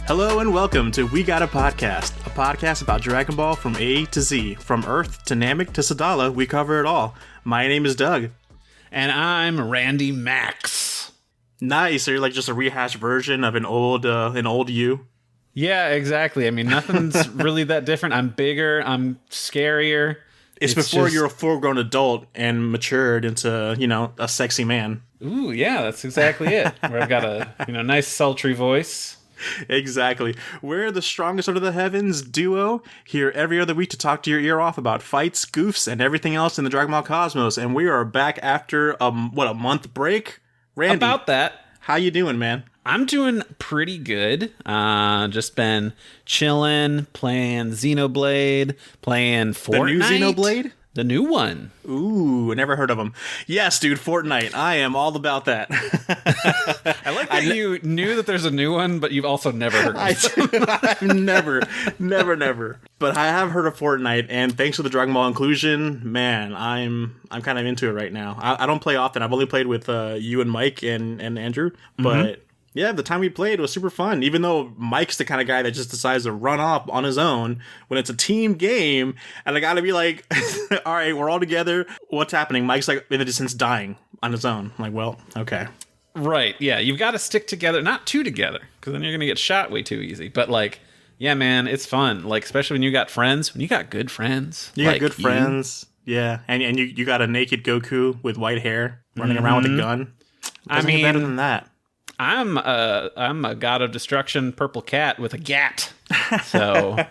Hello and welcome to We Got a Podcast, a podcast about Dragon Ball from A to Z. From Earth to Namek to Sadala, we cover it all. My name is Doug. And I'm Randy Max. Nice, so you're like just a rehashed version of an old you? Yeah, exactly. I mean, nothing's really that different. I'm bigger, I'm scarier. It's before you're a full-grown adult and matured into, a sexy man. Ooh, yeah, that's exactly it. Where I've got a, nice sultry voice. Exactly. We're the strongest under the heavens duo, here every other week to talk to your ear off about fights, goofs, and everything else in the Dragon Ball cosmos. And we are back after a month break? Randy, about that. How you doing, man? I'm doing pretty good. Just been chilling, playing Xenoblade, playing Fortnite. The new Xenoblade? The new one. Ooh, never heard of them. Yes, dude, Fortnite. I am all about that. I like that you knew that there's a new one, but you've also never heard of it. I've never. But I have heard of Fortnite, and thanks to the Dragon Ball inclusion, man, I'm kind of into it right now. I don't play often. I've only played with you and Mike and Andrew, but... Yeah, the time we played was super fun, even though Mike's the kind of guy that just decides to run off on his own when it's a team game, and I gotta be like, all right, we're all together, what's happening? Mike's like, in the distance, dying on his own. I'm like, well, okay. Right, yeah, you've got to stick together, not two together, because then you're gonna get shot way too easy, but like, yeah, man, it's fun, like, especially when you got friends, when you got good friends. You got good friends, yeah, and you got a naked Goku with white hair running around with a gun. Doesn't get better than that. I'm a god of destruction, purple cat with a gat. So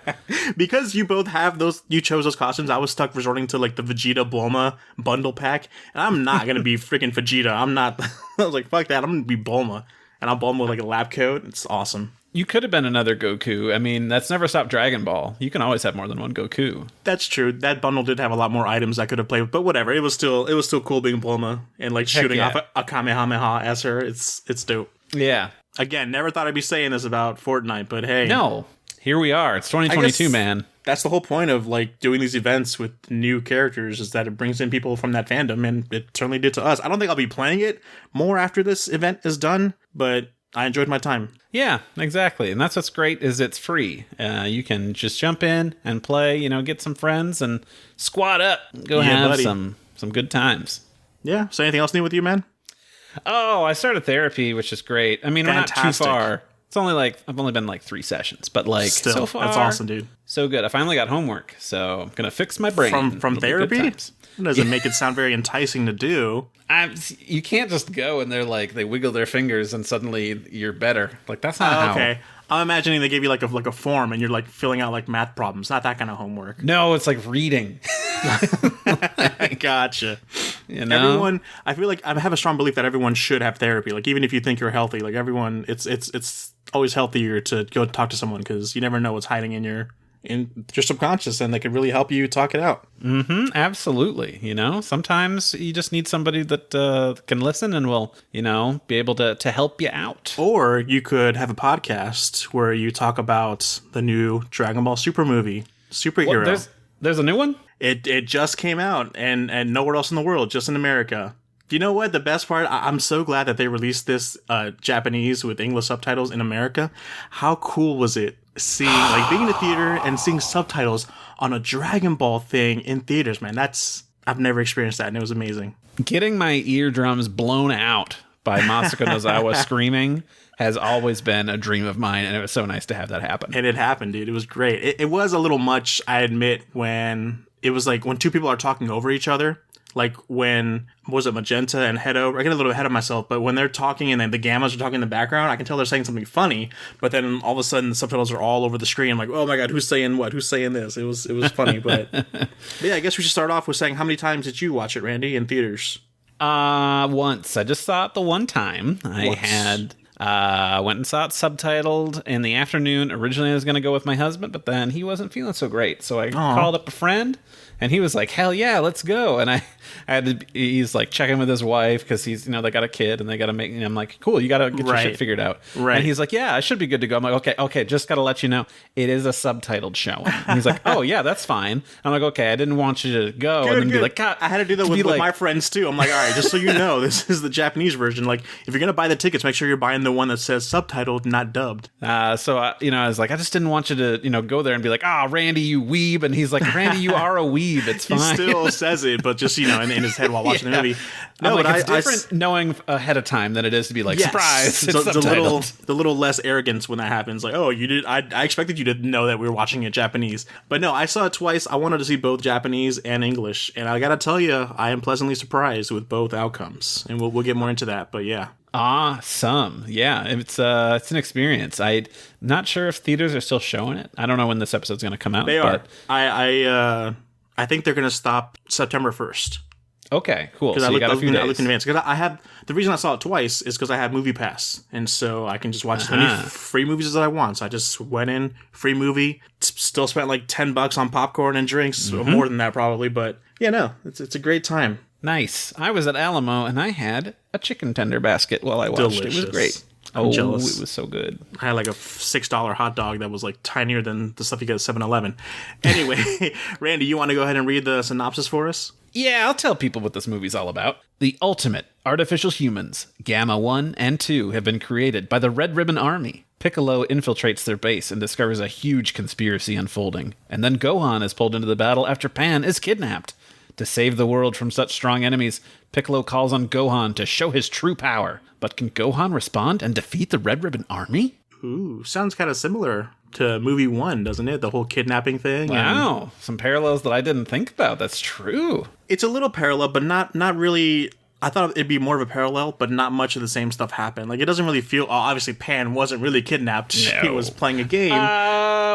because you both have those, you chose those costumes. I was stuck resorting to like the Vegeta Bulma bundle pack, and I'm not gonna be freaking Vegeta. I'm not. I was like, fuck that. I'm gonna be Bulma, and I'm Bulma with like a lab coat. It's awesome. You could have been another Goku. I mean, that's never stopped Dragon Ball. You can always have more than one Goku. That's true. That bundle did have a lot more items I could have played with, but whatever. It was still cool being Bulma and like shooting off a Kamehameha as her. It's dope. Yeah. Again, never thought I'd be saying this about Fortnite, but hey. No. Here we are. It's 2022, man. That's the whole point of like doing these events with new characters, is that it brings in people from that fandom, and it certainly did to us. I don't think I'll be playing it more after this event is done, but I enjoyed my time. Yeah, exactly. And that's what's great, is it's free. You can just jump in and play, get some friends and squad up. Go have some good times. Yeah. So anything else new with you, man? Oh, I started therapy, which is great. I mean, Fantastic. We're not too far. It's only like, I've only been like 3 sessions, but like, still, so far, that's awesome, dude. So good. I finally got homework, so I'm going to fix my brain. From therapy? It doesn't make it sound very enticing to do. You can't just go and they're like, they wiggle their fingers and suddenly you're better. Like, that's not how. Okay. I'm imagining they give you like a form and you're like filling out like math problems. Not that kind of homework. No, it's like reading. Gotcha. Everyone, I feel like I have a strong belief that everyone should have therapy. Like, even if you think you're healthy, like everyone, it's always healthier to go talk to someone, because you never know what's hiding in your subconscious, and they could really help you talk it out. Absolutely. Sometimes you just need somebody that can listen and will, be able to help you out. Or you could have a podcast where you talk about the new Dragon Ball Super movie, Superhero. What, there's a new one? It just came out, and nowhere else in the world, just in America. You know what? The best part, I'm so glad that they released this Japanese with English subtitles in America. How cool was it seeing, like, being in the theater and seeing subtitles on a Dragon Ball thing in theaters, man? I've never experienced that, and it was amazing. Getting my eardrums blown out by Masako Nozawa screaming has always been a dream of mine, and it was so nice to have that happen. And it happened, dude. It was great. It was a little much, I admit, when it was like when two people are talking over each other. Like when, was it Magenta and Hedo? I get a little ahead of myself, but when they're talking and then the Gammas are talking in the background, I can tell they're saying something funny, but then all of a sudden the subtitles are all over the screen. I'm like, oh my god, who's saying what? Who's saying this? It was funny, but yeah, I guess we should start off with saying, how many times did you watch it, Randy, in theaters? Once. I just saw it the one time. I Went and saw it subtitled in the afternoon. Originally, I was going to go with my husband, but then he wasn't feeling so great. So I called up a friend, and he was like, hell yeah, let's go. And I had to, he's like checking with his wife because he's, they got a kid and they got to make, I'm like, cool, you got to get your shit figured out. Right. And he's like, yeah, I should be good to go. I'm like, okay, just got to let you know, it is a subtitled showing. And he's like, oh yeah, that's fine. I'm like, okay, I didn't want you to go. And then be like, God. I had to do that with my friends too. I'm like, all right, just so you know, this is the Japanese version. Like, if you're going to buy the tickets, make sure you're buying the one that says subtitled, not dubbed. So I was like, I just didn't want you to, go there and be like, Randy, you weeb. And he's like, Randy, you are a weeb. It's fine. He still says it, but just, in his head while watching the movie. No, but it's different knowing ahead of time than it is to be like, surprise, it's subtitled. The little less arrogance when that happens. Like, oh, you did. I expected you to know that we were watching it Japanese. But no, I saw it twice. I wanted to see both Japanese and English. And I got to tell you, I am pleasantly surprised with both outcomes. And we'll get more into that. But yeah. Awesome. Yeah, it's an experience. I'm not sure if theaters are still showing it. I don't know when this episode's going to come out. They are. I think they're going to stop September 1st. Okay, cool. So I looked in advance. Because I have the reason I saw it twice is because I have Movie Pass, and so I can just watch as many free movies as I want. So I just went in, free movie, still spent like $10 on popcorn and drinks, more than that probably. But yeah, no, it's a great time. Nice. I was at Alamo and I had a chicken tender basket while I watched. Delicious. It was great. I'm jealous. It was so good. I had like a $6 hot dog that was like tinier than the stuff you get at 7-Eleven. Anyway, Randy, you want to go ahead and read the synopsis for us? Yeah, I'll tell people what this movie's all about. The ultimate artificial humans, Gamma 1 and 2, have been created by the Red Ribbon Army. Piccolo infiltrates their base and discovers a huge conspiracy unfolding. And then Gohan is pulled into the battle after Pan is kidnapped. To save the world from such strong enemies, Piccolo calls on Gohan to show his true power. But can Gohan respond and defeat the Red Ribbon Army? Ooh, sounds kind of similar to movie 1, doesn't it? The whole kidnapping thing. Wow, some parallels that I didn't think about. That's true. It's a little parallel, but not really. I thought it'd be more of a parallel, but not much of the same stuff happened. Like, it doesn't really feel... obviously, Pan wasn't really kidnapped. No. He was playing a game.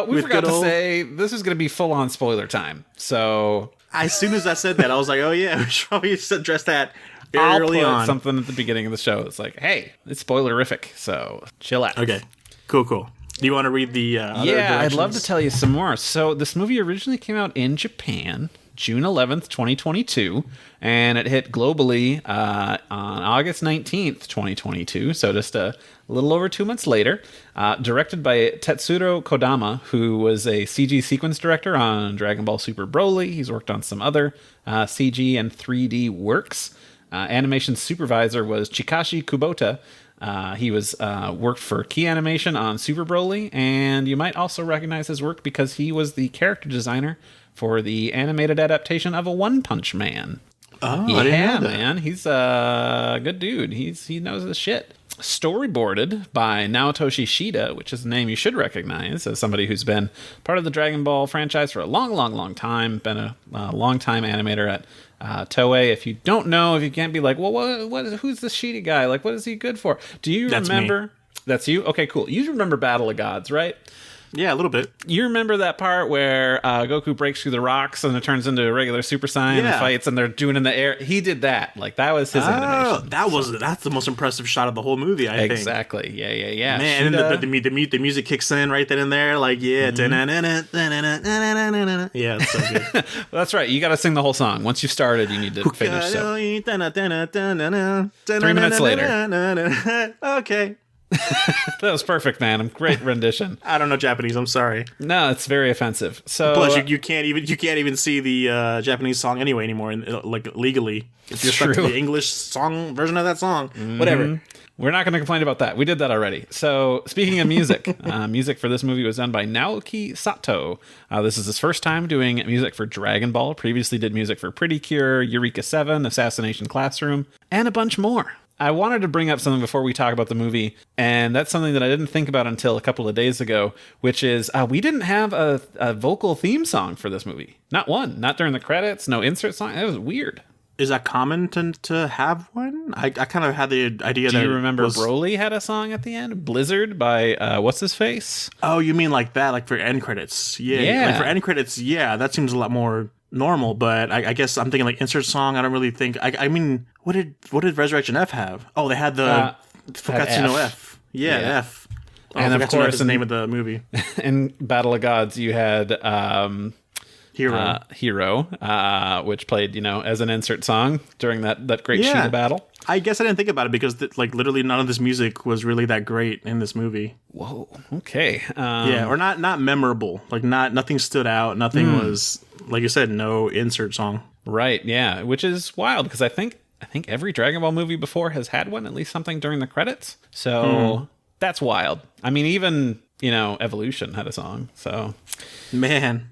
We forgot to say, this is going to be full-on spoiler time. So... As soon as I said that, I was like, oh yeah, we should probably address that early on. Something at the beginning of the show. It's like, hey, it's spoilerific, so chill out. Okay, cool. Do you want to read the other Yeah, I'd love to tell you some more. So this movie originally came out in Japan, June 11th, 2022, and it hit globally on August 19th, 2022, so just a little over 2 months later. Directed by Tetsuro Kodama, who was a CG sequence director on Dragon Ball Super Broly. He's worked on some other CG and 3D works. Animation supervisor was Chikashi Kubota. He was worked for Key Animation on Super Broly, and you might also recognize his work because he was the character designer for the animated adaptation of a One Punch Man. Oh, yeah, I didn't know that. Man, he's a good dude. He knows his shit. Storyboarded by Naotoshi Shida, which is a name you should recognize as somebody who's been part of the Dragon Ball franchise for a long time. Been a long-time animator at Toei. If you don't know, if you can't be like, well, who's this Shida guy? Like, what is he good for? Do you remember? That's you? Okay, cool. You remember Battle of Gods, right? Yeah, a little bit. You remember that part where Goku breaks through the rocks and it turns into a regular Super Saiyan and fights and they're doing in the air? He did that. Like, that was his animation. That's the most impressive shot of the whole movie, I think. Exactly. Yeah. Man, and then the music kicks in right then and there. Like, yeah. Yeah, it's so good. Well, that's right. You got to sing the whole song. Once you've started, you need to finish. So. 3 minutes later. Okay. That was perfect, man. Great rendition. I don't know Japanese. I'm sorry. No, it's very offensive. So plus, you can't even see the Japanese song anymore, like legally. If you're stuck to the English song version of that song, whatever. We're not going to complain about that. We did that already. So, speaking of music, music for this movie was done by Naoki Sato. This is his first time doing music for Dragon Ball. Previously did music for Pretty Cure, Eureka 7, Assassination Classroom, and a bunch more. I wanted to bring up something before we talk about the movie, and that's something that I didn't think about until a couple of days ago, which is we didn't have a vocal theme song for this movie. Not one. Not during the credits. No insert song. It was weird. Is that common to have one? I kind of had the idea that... Do you remember Broly had a song at the end? Blizzard by what's-his-face? Oh, you mean like that? Like for end credits? Yeah. Like for end credits, yeah, that seems a lot more normal, but I guess I'm thinking like insert song. I don't really think... I mean, what did Resurrection F have? Oh, they had the Fukatsu no F. Yeah, F. Oh, And I of forgot to know course, the name of the movie. in Battle of Gods, you had Hero. which played, as an insert song during that great Yeah. Sheeta battle. I guess I didn't think about it because literally none of this music was really that great in this movie. Whoa. Okay. Yeah, or not memorable. Like nothing stood out. Nothing was, like you said, no insert song. Right. Yeah. Which is wild because I think every Dragon Ball movie before has had one, at least something during the credits. So that's wild. I mean, even Evolution had a song. So Man,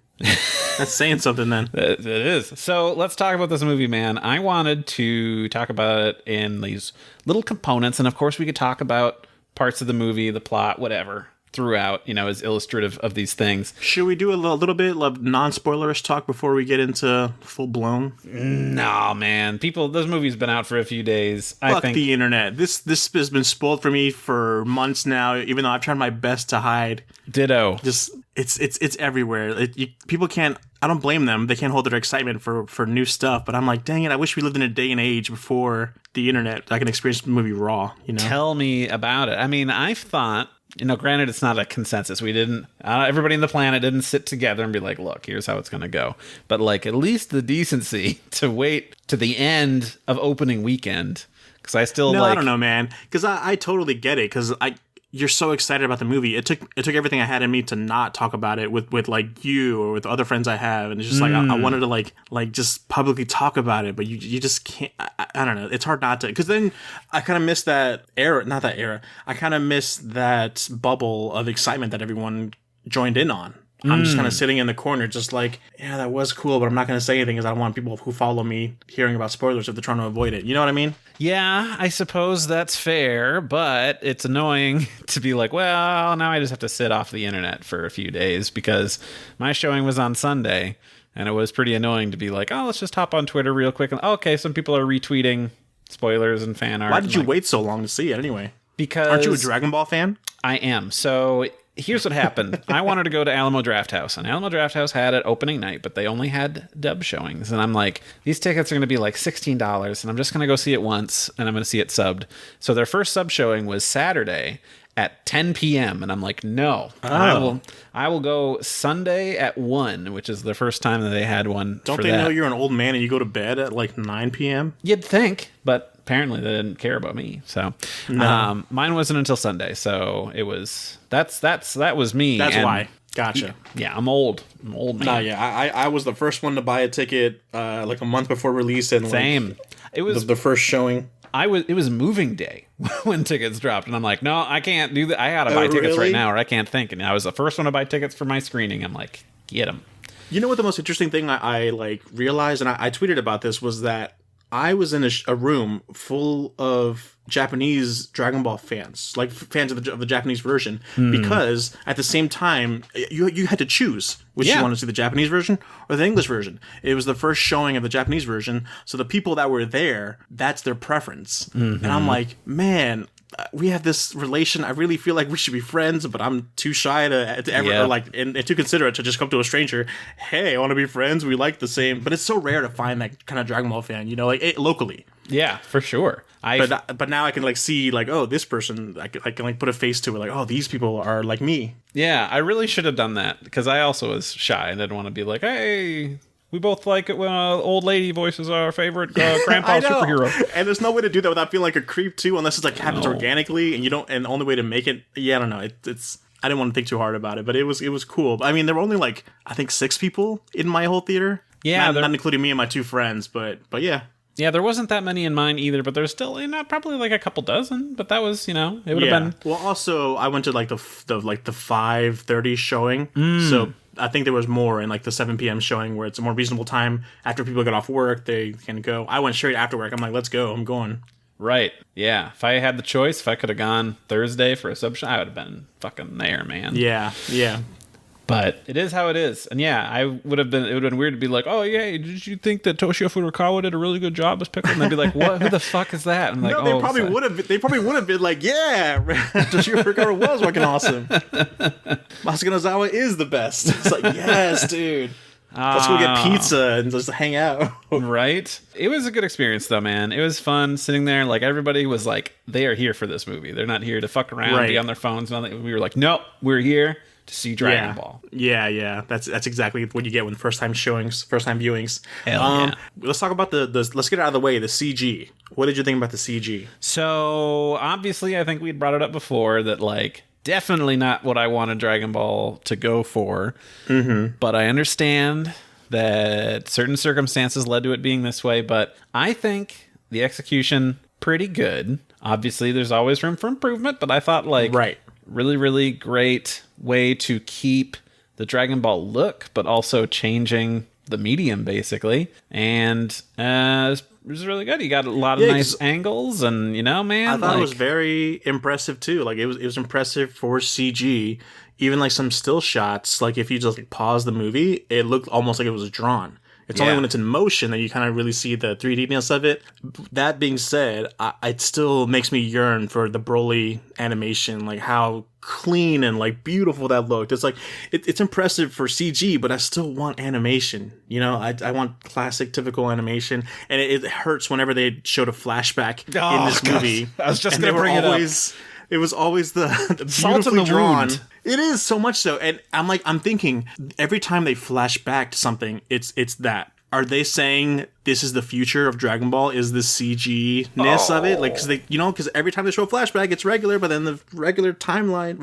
that's saying something then. it is. So let's talk about this movie, man. I wanted to talk about it in these little components, and of course, we could talk about parts of the movie, the plot, whatever, throughout, as illustrative of these things. Should we do a little bit of non-spoilerish talk before we get into full-blown? No, man. Those movies been out for a few days. I Fuck think the internet. This has been spoiled for me for months now, even though I've tried my best to hide. Ditto. Just it's everywhere. People can't. I don't blame them. They can't hold their excitement for new stuff. But I'm like, dang it! I wish we lived in a day and age before the internet. I can experience the movie raw. Tell me about it. I mean, I've thought. Granted, it's not a consensus. We didn't. Everybody in the planet didn't sit together and be like, "Look, here's how it's going to go." But at least the decency to wait to the end of opening weekend, because I still I don't know, man. Because I totally get it. Because you're so excited about the movie. It took everything I had in me to not talk about it with like you or with other friends I have, and it's just I wanted to like just publicly talk about it, but you just can't. I don't know. It's hard not to, because then I kind of miss that era. Not that era. I kind of miss that bubble of excitement that everyone joined in on. I'm just kind of sitting in the corner, just like, yeah, that was cool, but I'm not going to say anything because I don't want people who follow me hearing about spoilers if they're trying to avoid it. You know what I mean? Yeah, I suppose that's fair, but it's annoying to be like, well, now I just have to sit off the internet for a few days because my showing was on Sunday, and it was pretty annoying to be like, oh, let's just hop on Twitter real quick. And okay, some people are retweeting spoilers and fan art. Why did you wait so long to see it anyway? Because aren't you a Dragon Ball fan? I am. So here's what happened. I wanted to go to Alamo Drafthouse, and Alamo Drafthouse had it opening night, but they only had dub showings. And I'm like, these tickets are going to be like $16, and I'm just going to go see it once, and I'm going to see it subbed. So their first sub showing was Saturday at 10 p.m. And I'm like, no, I will go Sunday at 1, which is the first time that they had one. Don't they know you're an old man and you go to bed at like 9 p.m.? You'd think, but apparently they didn't care about me. So mine wasn't until Sunday. So it was that was me. That's why. Gotcha. Yeah, I'm old. I'm old man. Nah, yeah, I was the first one to buy a ticket like a month before release, and same. It was the first showing. It was moving day when tickets dropped, and I'm like, no, I can't do that. I gotta buy tickets right now, or I can't think. And I was the first one to buy tickets for my screening. I'm like, get them. You know what the most interesting thing I like realized, and I tweeted about this, was that I was in a room full of Japanese Dragon Ball fans, like fans of the Japanese version, because at the same time, you had to choose which you wanted to see, the Japanese version or the English version. It was the first showing of the Japanese version, so the people that were there, that's their preference. And I'm like, man, we have this relation. I really feel like we should be friends, but I'm too shy to ever, or like, and too considerate to just come to a stranger. Hey, I want to be friends. We like the same, but it's so rare to find that kind of Dragon Ball fan, like locally. Yeah, for sure. But now I can like see like, oh, this person, I can like put a face to it, like, oh, these people are like me. Yeah, I really should have done that because I also was shy and didn't want to be like, hey, we both like it when old lady voices our favorite grandpa superhero. And there's no way to do that without feeling like a creep too, unless it's like happens organically, and you don't. And the only way to make it, I don't know. It's. I didn't want to think too hard about it, but it was cool. I mean, there were only like I think 6 people in my whole theater. Yeah, not including me and my 2 friends, but yeah. Yeah, there wasn't that many in mine either, but there's still probably like a couple dozen. But that was it would have been. Well, also I went to like the 5:30 showing, so I think there was more in like the 7 p.m. showing where it's a more reasonable time after people get off work. They can go. I went straight after work. I'm like, let's go. I'm going. Right. Yeah. If I had the choice, if I could have gone Thursday for a sub show, I would have been fucking there, man. Yeah. Yeah. But it is how it is. And yeah, it would have been weird to be like, oh yeah, did you think that Toshio Furukawa did a really good job as Piccolo? And they'd be like, what? Who the fuck is that? And like, no, they probably would have. They probably would have been like, yeah, Toshio Furukawa was fucking awesome. Masuka Nozawa is the best. It's like, yes, dude. Let's go get pizza and just hang out. Right? It was a good experience, though, man. It was fun sitting there. Like, everybody was like, they are here for this movie. They're not here to fuck around, be on their phones. We were like, nope, we're here to see Dragon Ball. Yeah. That's exactly what you get when first time viewings. Hell yeah. Let's talk about the let's get it out of the way, the CG. What did you think about the CG? So, obviously, I think we'd brought it up before that, like, definitely not what I wanted Dragon Ball to go for. Mm-hmm. But I understand that certain circumstances led to it being this way, but I think the execution pretty good. Obviously, there's always room for improvement, but I thought, like, really, really great way to keep the Dragon Ball look, but also changing the medium, basically. And it was really good. You got a lot of nice angles, and, man, I thought it was very impressive too. Like, it was impressive for CG. Even like some still shots, like if you just like pause the movie, it looked almost like it was drawn. It's only when it's in motion that you kind of really see the 3D-ness of it. That being said, it still makes me yearn for the Broly animation, like how clean and like beautiful that looked. It's like it's impressive for CG, but I still want animation. I want classic, typical animation, and it hurts whenever they showed a flashback in this movie. I was just going to bring it up. It was always the salt in the drawn. wound. It is so much so, and I'm thinking every time they flash back to something, it's that. Are they saying this is the future of Dragon Ball? Is the CG-ness of it? Like, because every time they show a flashback, it's regular, but then the regular time right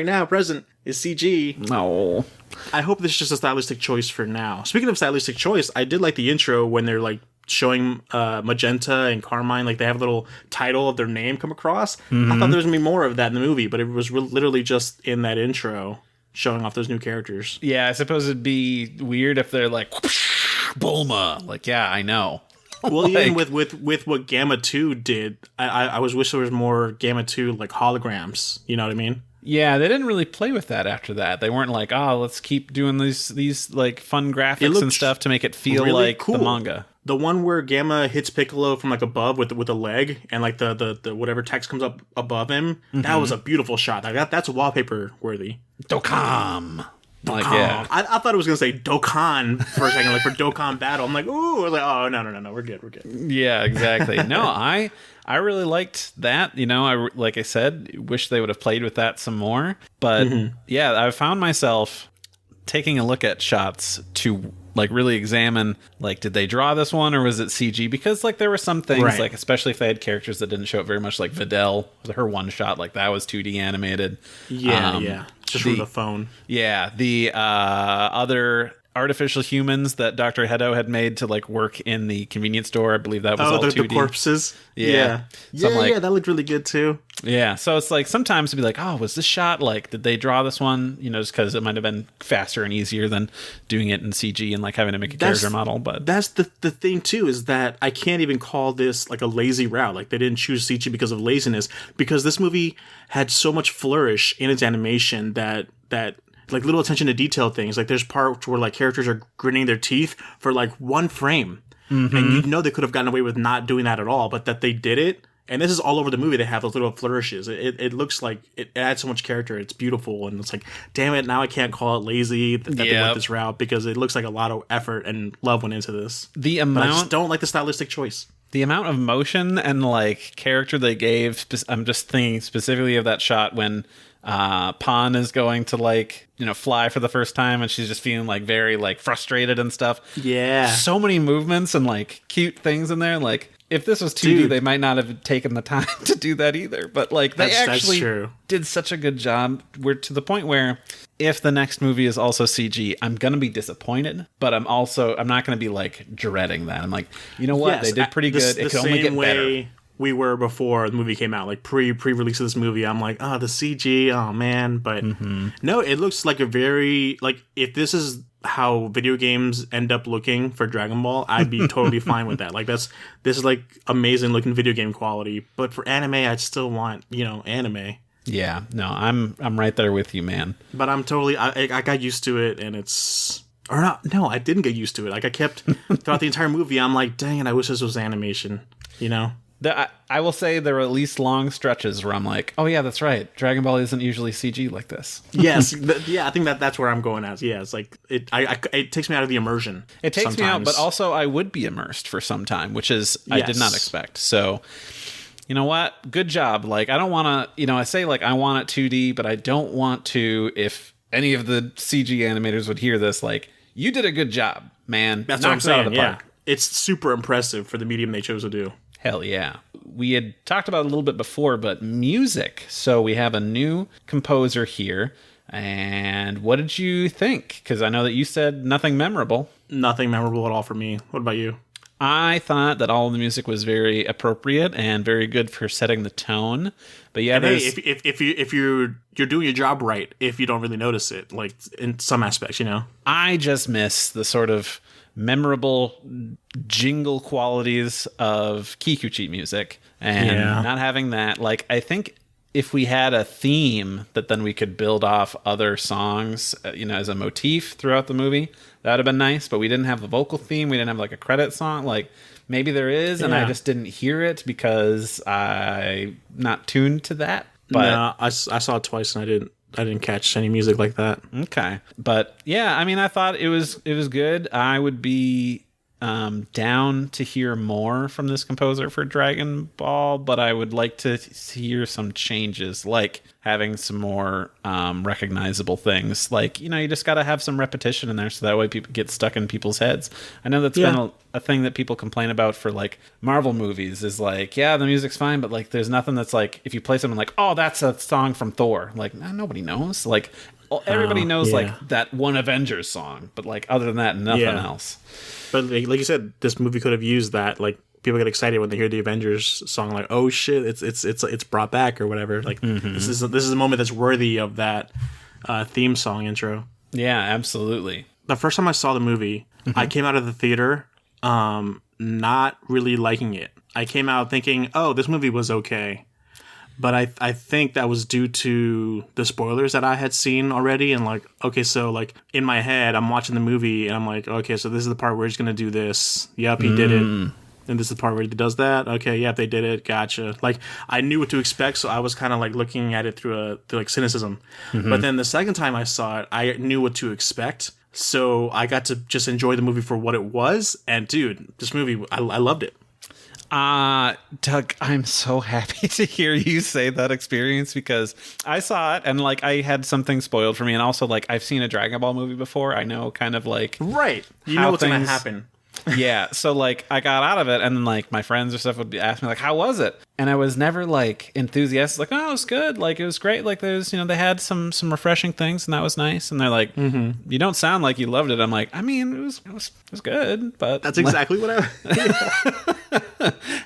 now, present, is CG. No. I hope this is just a stylistic choice for now. Speaking of stylistic choice, I did like the intro when they're like showing Magenta and Carmine, like they have a little title of their name come across. I thought there was gonna be more of that in the movie, but it was literally just in that intro showing off those new characters. Yeah, I suppose it'd be weird if they're like Bulma. Like, yeah, I know. Well, even with what Gamma 2 did, I wish there was more Gamma 2 like holograms. You know what I mean? Yeah, they didn't really play with that after that. They weren't like, let's keep doing these like fun graphics and stuff to make it feel really like cool. The manga. The one where Gamma hits Piccolo from like above with a leg, and like the whatever text comes up above him, that was a beautiful shot. Like that's wallpaper worthy. Dokkan. Like, yeah. I thought it was gonna say Dokkan for a second, like for Dokkan Battle. I'm like, ooh, I was like, oh no, we're good. Yeah, exactly. No, I really liked that. Like I said, wish they would have played with that some more. But yeah, I found myself taking a look at shots to like really examine, like, did they draw this one or was it CG? Because like there were some things, like especially if they had characters that didn't show up very much, like Videl, her one shot, like that was 2D animated. Yeah. Just from the phone. Yeah, the other artificial humans that Dr. Hedo had made to like work in the convenience store. I believe that was all 2D. The corpses. Yeah, that looked really good too. Yeah, so it's like sometimes to be like, oh, was this shot like, did they draw this one? Just because it might have been faster and easier than doing it in CG and like having to make a character model. But that's the thing too, is that I can't even call this like a lazy route. Like they didn't choose CG because of laziness, because this movie had so much flourish in its animation that like little attention to detail things. Like there's parts where like characters are gritting their teeth for like one frame. And they could have gotten away with not doing that at all, but that they did it. And this is all over the movie. They have those little flourishes. It looks like it adds so much character. It's beautiful. And it's like, damn it, now I can't call it lazy that they went this route, because it looks like a lot of effort and love went into this. But I just don't like the stylistic choice. The amount of motion and like character they gave, I'm just thinking specifically of that shot when Pan is going to like, fly for the first time, and she's just feeling like very like frustrated and stuff. Yeah. So many movements and like cute things in there. Like if this was 2D, they might not have taken the time to do that either. But like they actually did such a good job. We're to the point where if the next movie is also CG, I'm going to be disappointed, but I'm not going to be like dreading that. I'm like, you know what? They did pretty good. It could only get better. We were before the movie came out, like pre-release of this movie. I'm like, the CG, oh man. But no, it looks like a very, like, if this is how video games end up looking for Dragon Ball, I'd be totally fine with that. Like this is like amazing looking video game quality. But for anime, I'd still want, anime. Yeah, no, I'm right there with you, man. But I'm totally, I got used to it, and it's, or not, no, I didn't get used to it. Like I kept, throughout the entire movie, I'm like, dang it, I wish this was animation, I will say there were at least long stretches where I'm like, oh yeah, that's right. Dragon Ball isn't usually CG like this. Yes, I think that's where I'm going at. Yeah, it's like it takes me out of the immersion. It takes sometimes. me out, but also I would be immersed for some time, which is I did not expect. So, you know what? Good job. Like, I don't want to, I say like I want it 2D, but I don't want to, if any of the CG animators would hear this, like, you did a good job, man. That's what I'm saying. Out of the park. It's super impressive for the medium they chose to do. Hell yeah. We had talked about it a little bit before, but music. So we have a new composer here. And what did you think? Because I know that you said nothing memorable. Nothing memorable at all for me. What about you? I thought that all of the music was very appropriate and very good for setting the tone. But yeah, if you're doing your job right, if you don't really notice it, like in some aspects, I just miss the sort of memorable jingle qualities of Kikuchi music, and not having that. Like, I think if we had a theme that then we could build off other songs, as a motif throughout the movie, that would have been nice. But we didn't have a vocal theme. We didn't have like a credit song. Like, maybe there is, and I just didn't hear it because I'm not tuned to that. But no, I saw it twice and I didn't catch any music like that. Okay. But yeah, I mean, I thought it was good. I would be down to hear more from this composer for Dragon Ball, but I would like to hear some changes, like having some more recognizable things. Like, you just got to have some repetition in there so that way people get stuck in people's heads. I know that's been a thing that people complain about for like Marvel movies is like, yeah, the music's fine, but like there's nothing that's like, if you play something like, oh, that's a song from Thor. Like, nobody knows. Like, everybody knows like that one Avengers song, but like other than that, nothing else. But like you said, this movie could have used that. Like, people get excited when they hear the Avengers song, like, oh shit, it's brought back or whatever. Like, this is a moment that's worthy of that theme song intro. Yeah, absolutely. The first time I saw the movie, I came out of the theater not really liking it. I came out thinking, oh, this movie was okay. But I think that was due to the spoilers that I had seen already. And like, okay, so like in my head, I'm watching the movie and I'm like, okay, so this is the part where he's going to do this. Yep, he did it. And this is the part where he does that. Okay, yep, they did it. Gotcha. Like, I knew what to expect, so I was kind of like looking at it through like cynicism. But then the second time I saw it, I knew what to expect. So I got to just enjoy the movie for what it was. And dude, this movie, I loved it. Doug, I'm so happy to hear you say that experience because I saw it and like I had something spoiled for me, and also like I've seen a Dragon Ball movie before. I know kind of like you know what's gonna happen. Yeah, so like I got out of it, and then like my friends or stuff would ask me like, "How was it?" And I was never like enthusiastic, like, "Oh, it was good. Like it was great. Like there's they had some refreshing things, and that was nice." And they're like, "You don't sound like you loved it." I'm like, "I mean, it was good, but that's exactly what I."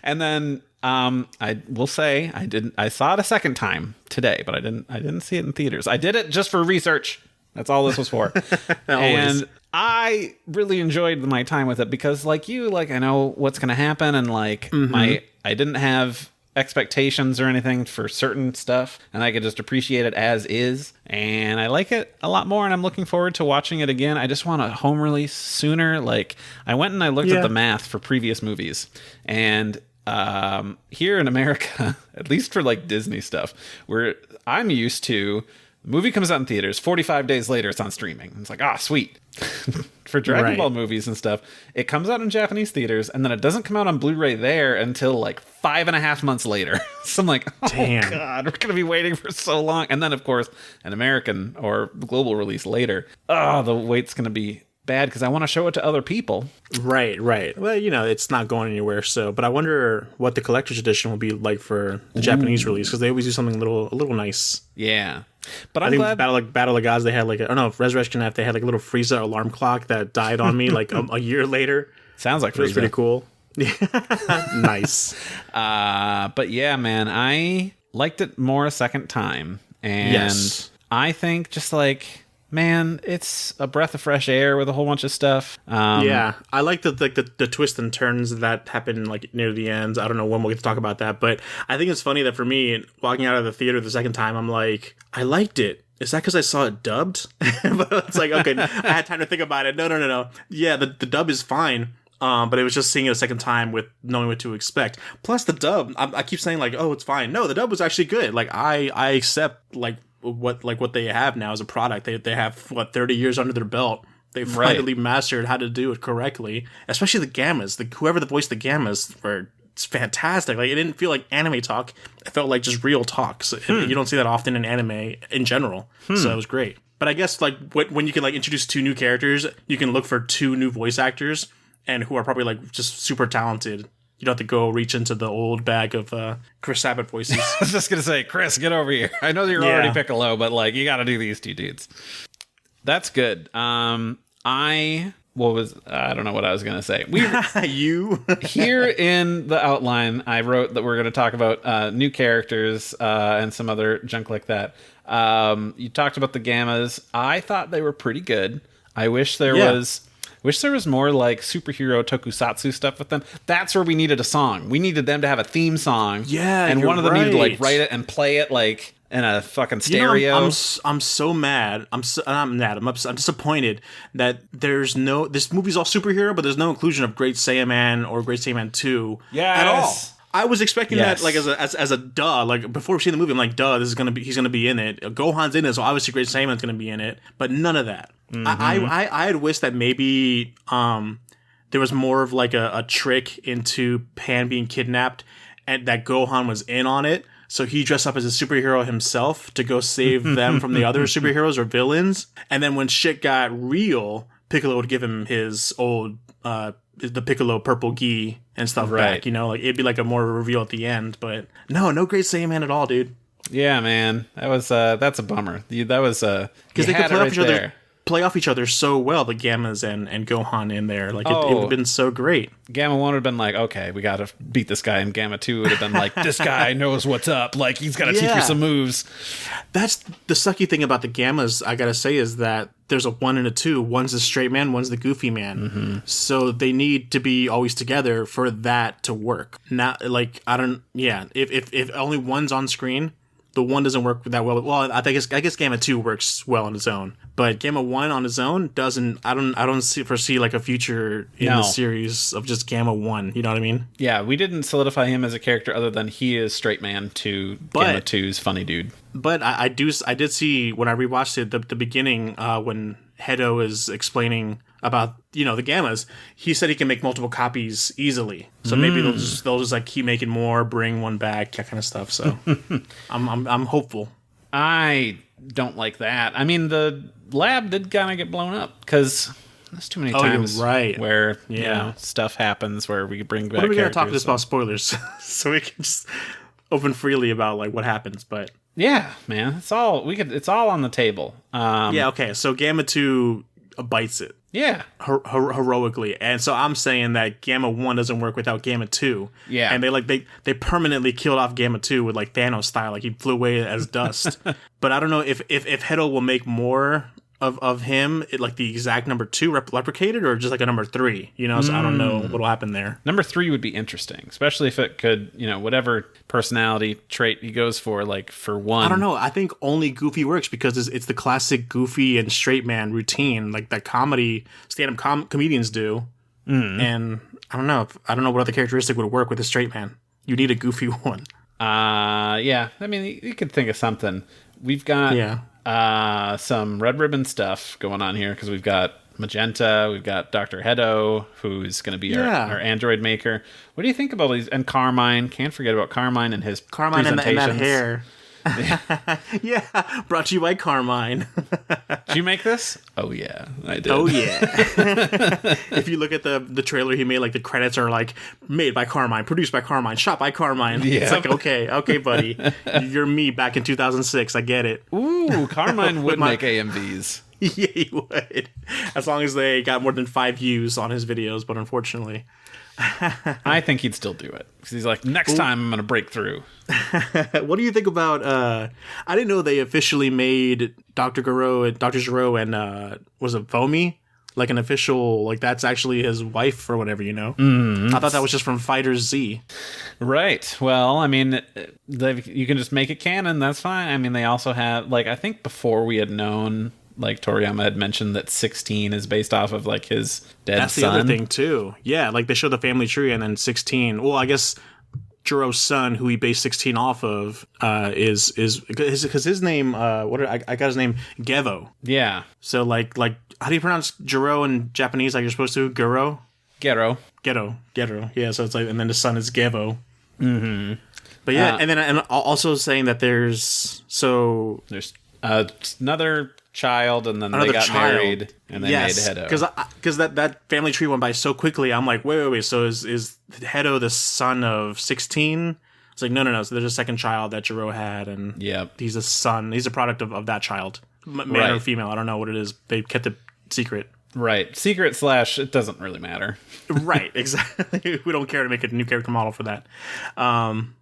And then I will say I saw it a second time today, but I didn't see it in theaters. I did it just for research. That's all this was for. And I really enjoyed my time with it because like you, like I know what's going to happen, and like I didn't have expectations or anything for certain stuff, and I could just appreciate it as is, and I like it a lot more, and I'm looking forward to watching it again. I just want a home release sooner. Like I went and I looked at the math for previous movies, and here in America, at least for like Disney stuff, where I'm used to, the movie comes out in theaters, 45 days later it's on streaming. It's like, sweet. For Dragon Ball movies and stuff, it comes out in Japanese theaters, and then it doesn't come out on Blu-ray there until like 5.5 months later. So I'm like, damn. God, we're going to be waiting for so long. And then, of course, an American or global release later. Oh, the wait's going to be bad because I want to show it to other people. Right. Well, it's not going anywhere. So, but I wonder what the collector's edition will be like for the Japanese release, because they always do something a little nice. Yeah. But I think Battle of Gods, they had like Resurrection F, they had like a little Frieza alarm clock that died on me like a year later. Sounds like Frieza. It was pretty cool. Nice. But yeah, man, I liked it more a second time, and I think just like, man, it's a breath of fresh air with a whole bunch of stuff. I like the twists and turns that happen like near the end. I don't know when we'll get to talk about that, but I think it's funny that for me, walking out of the theater the second time, I'm like, I liked it. Is that because I saw it dubbed? But it's like, okay, I had time to think about it. No. Yeah, the dub is fine. But it was just seeing it a second time with knowing what to expect. Plus the dub, I keep saying like, oh, it's fine. No, the dub was actually good. Like I accept like what they have now as a product. They have 30 years under their belt. They finally mastered how to do it correctly. Especially the Gammas. Whoever voiced the Gammas it's fantastic. Like, it didn't feel like anime talk. It felt like just real talk. So you don't see that often in anime in general. So it was great. But I guess like when you can like introduce 2 new characters, you can look for 2 new voice actors and who are probably like just super talented. You don't have to go reach into the old bag of Chris Sabat voices. I was just gonna say, Chris, get over here. I know you're already Piccolo, but like you got to do these 2 dudes. That's good. I don't know what I was going to say. Here in the outline, I wrote that we're going to talk about new characters and some other junk like that. You talked about the Gammas. I thought they were pretty good. I wish there was more like superhero tokusatsu stuff with them. That's where we needed a song. We needted them to have a theme song. Yeah, and one of them needed to like write it and play it like in a fucking stereo. I'm so mad. I'm disappointed that this movie's all superhero, but there's no inclusion of Great Saiyaman or Great Saiyaman 2 at all. I was expecting that like as a duh. Like before we see the movie, I'm like, duh, he's gonna be in it. Gohan's in it, so obviously Great Saiyaman's gonna be in it. But none of that. Mm-hmm. I had wished that maybe there was more of like a trick into Pan being kidnapped and that Gohan was in on it. So he dressed up as a superhero himself to go save them from the other superheroes or villains. And then when shit got real, Piccolo would give him his old, the Piccolo purple gi and stuff back, you know? Like, it'd be like a more reveal at the end. But no Great Saiyaman at all, dude. Yeah, man. That was, that's a bummer. That was, because they could play off each other so well, the Gammas and Gohan in there. Like, it would have been so great. Gamma 1 would have been like, okay, we gotta beat this guy, and Gamma 2 would have been like, this guy knows what's up. Like, he's gotta teach you some moves. That's the sucky thing about the Gammas, I gotta say, is that there's a 1 and a 2. One's the straight man, one's the goofy man. Mm-hmm. So they need to be always together for that to work. Not, like, if only one's on screen, the 1 doesn't work that well. Well, I guess Gamma 2 works well on its own, but Gamma 1 on its own doesn't. I don't foresee like a future in the series of just Gamma 1. You know what I mean? Yeah, we didn't solidify him as a character other than he is straight man to Gamma 2's funny dude. But I did see when I rewatched it the beginning when Hedo is explaining about the Gammas. He said he can make multiple copies easily, so maybe they'll just like keep making more, bring one back, that kind of stuff. So I'm hopeful. I don't like that. I mean, the lab did kind of get blown up because there's too many times where stuff happens where we bring back. What are we going to talk this about spoilers so we can just open freely about like what happens? But yeah, man, it's all on the table. Okay. So Gamma 2 bites it. Yeah. Heroically. And so I'm saying that Gamma 1 doesn't work without Gamma 2. Yeah. And they permanently killed off Gamma 2 with like Thanos style. Like he flew away as dust. But I don't know if Hedo will make more of him, like the exact number 2 replicated, or just like a number 3, so I don't know what'll happen there. Number 3 would be interesting, especially if it could, whatever personality trait he goes for, like for 1. I don't know. I think only Goofy works because it's the classic Goofy and straight man routine, like that stand-up comedians do. And I don't know what other characteristic would work with a straight man. You need a Goofy one. Yeah. I mean, you could think of something. We've got some Red Ribbon stuff going on here because we've got Magenta, we've got Dr. Hedo, who's going to be our android maker. What do you think about these? And Carmine, can't forget about Carmine and his presentations. And that hair. Yeah, brought to you by Carmine. Did you make this? Oh yeah, I did. Oh yeah. If you look at the trailer he made, like the credits are like made by Carmine, produced by Carmine, shot by Carmine. Yep. It's like okay, buddy, you're me back in 2006. I get it. Ooh, Carmine would make AMVs. Yeah, he would, as long as they got more than 5 views on his videos. But unfortunately. I think he'd still do it because he's like, next time I'm gonna break through. What do you think about I didn't know they officially made Dr. Gero and was it Fomi like an official, like that's actually his wife or whatever, I thought that was just from Fighter Z. Right. Well, I mean, you can just make it canon, that's fine. I mean, they also have, like, I think before we had known like Toriyama had mentioned that 16 is based off of like his dead That's son. the other thing too. Yeah, like they show the family tree, and then 16. Well, I guess Jiro's son, who he based 16 off of, is because his name. I got his name Gevo. Yeah. So like how do you pronounce Jiro in Japanese? Like you're supposed to Gero. Gero. Yeah. So it's like, and then the son is Gevo. Mm-hmm. But yeah, and also saying that there's another child, and then they got married, and they made Hedo. Because that family tree went by so quickly. I'm like, wait. So is Hedo the son of 16? It's like, no. So there's a second child that Jiro had, and he's a son. He's a product of that child, man or female. I don't know what it is. They kept it secret. Right. Secret / it doesn't really matter. Right. Exactly. We don't care to make a new character model for that.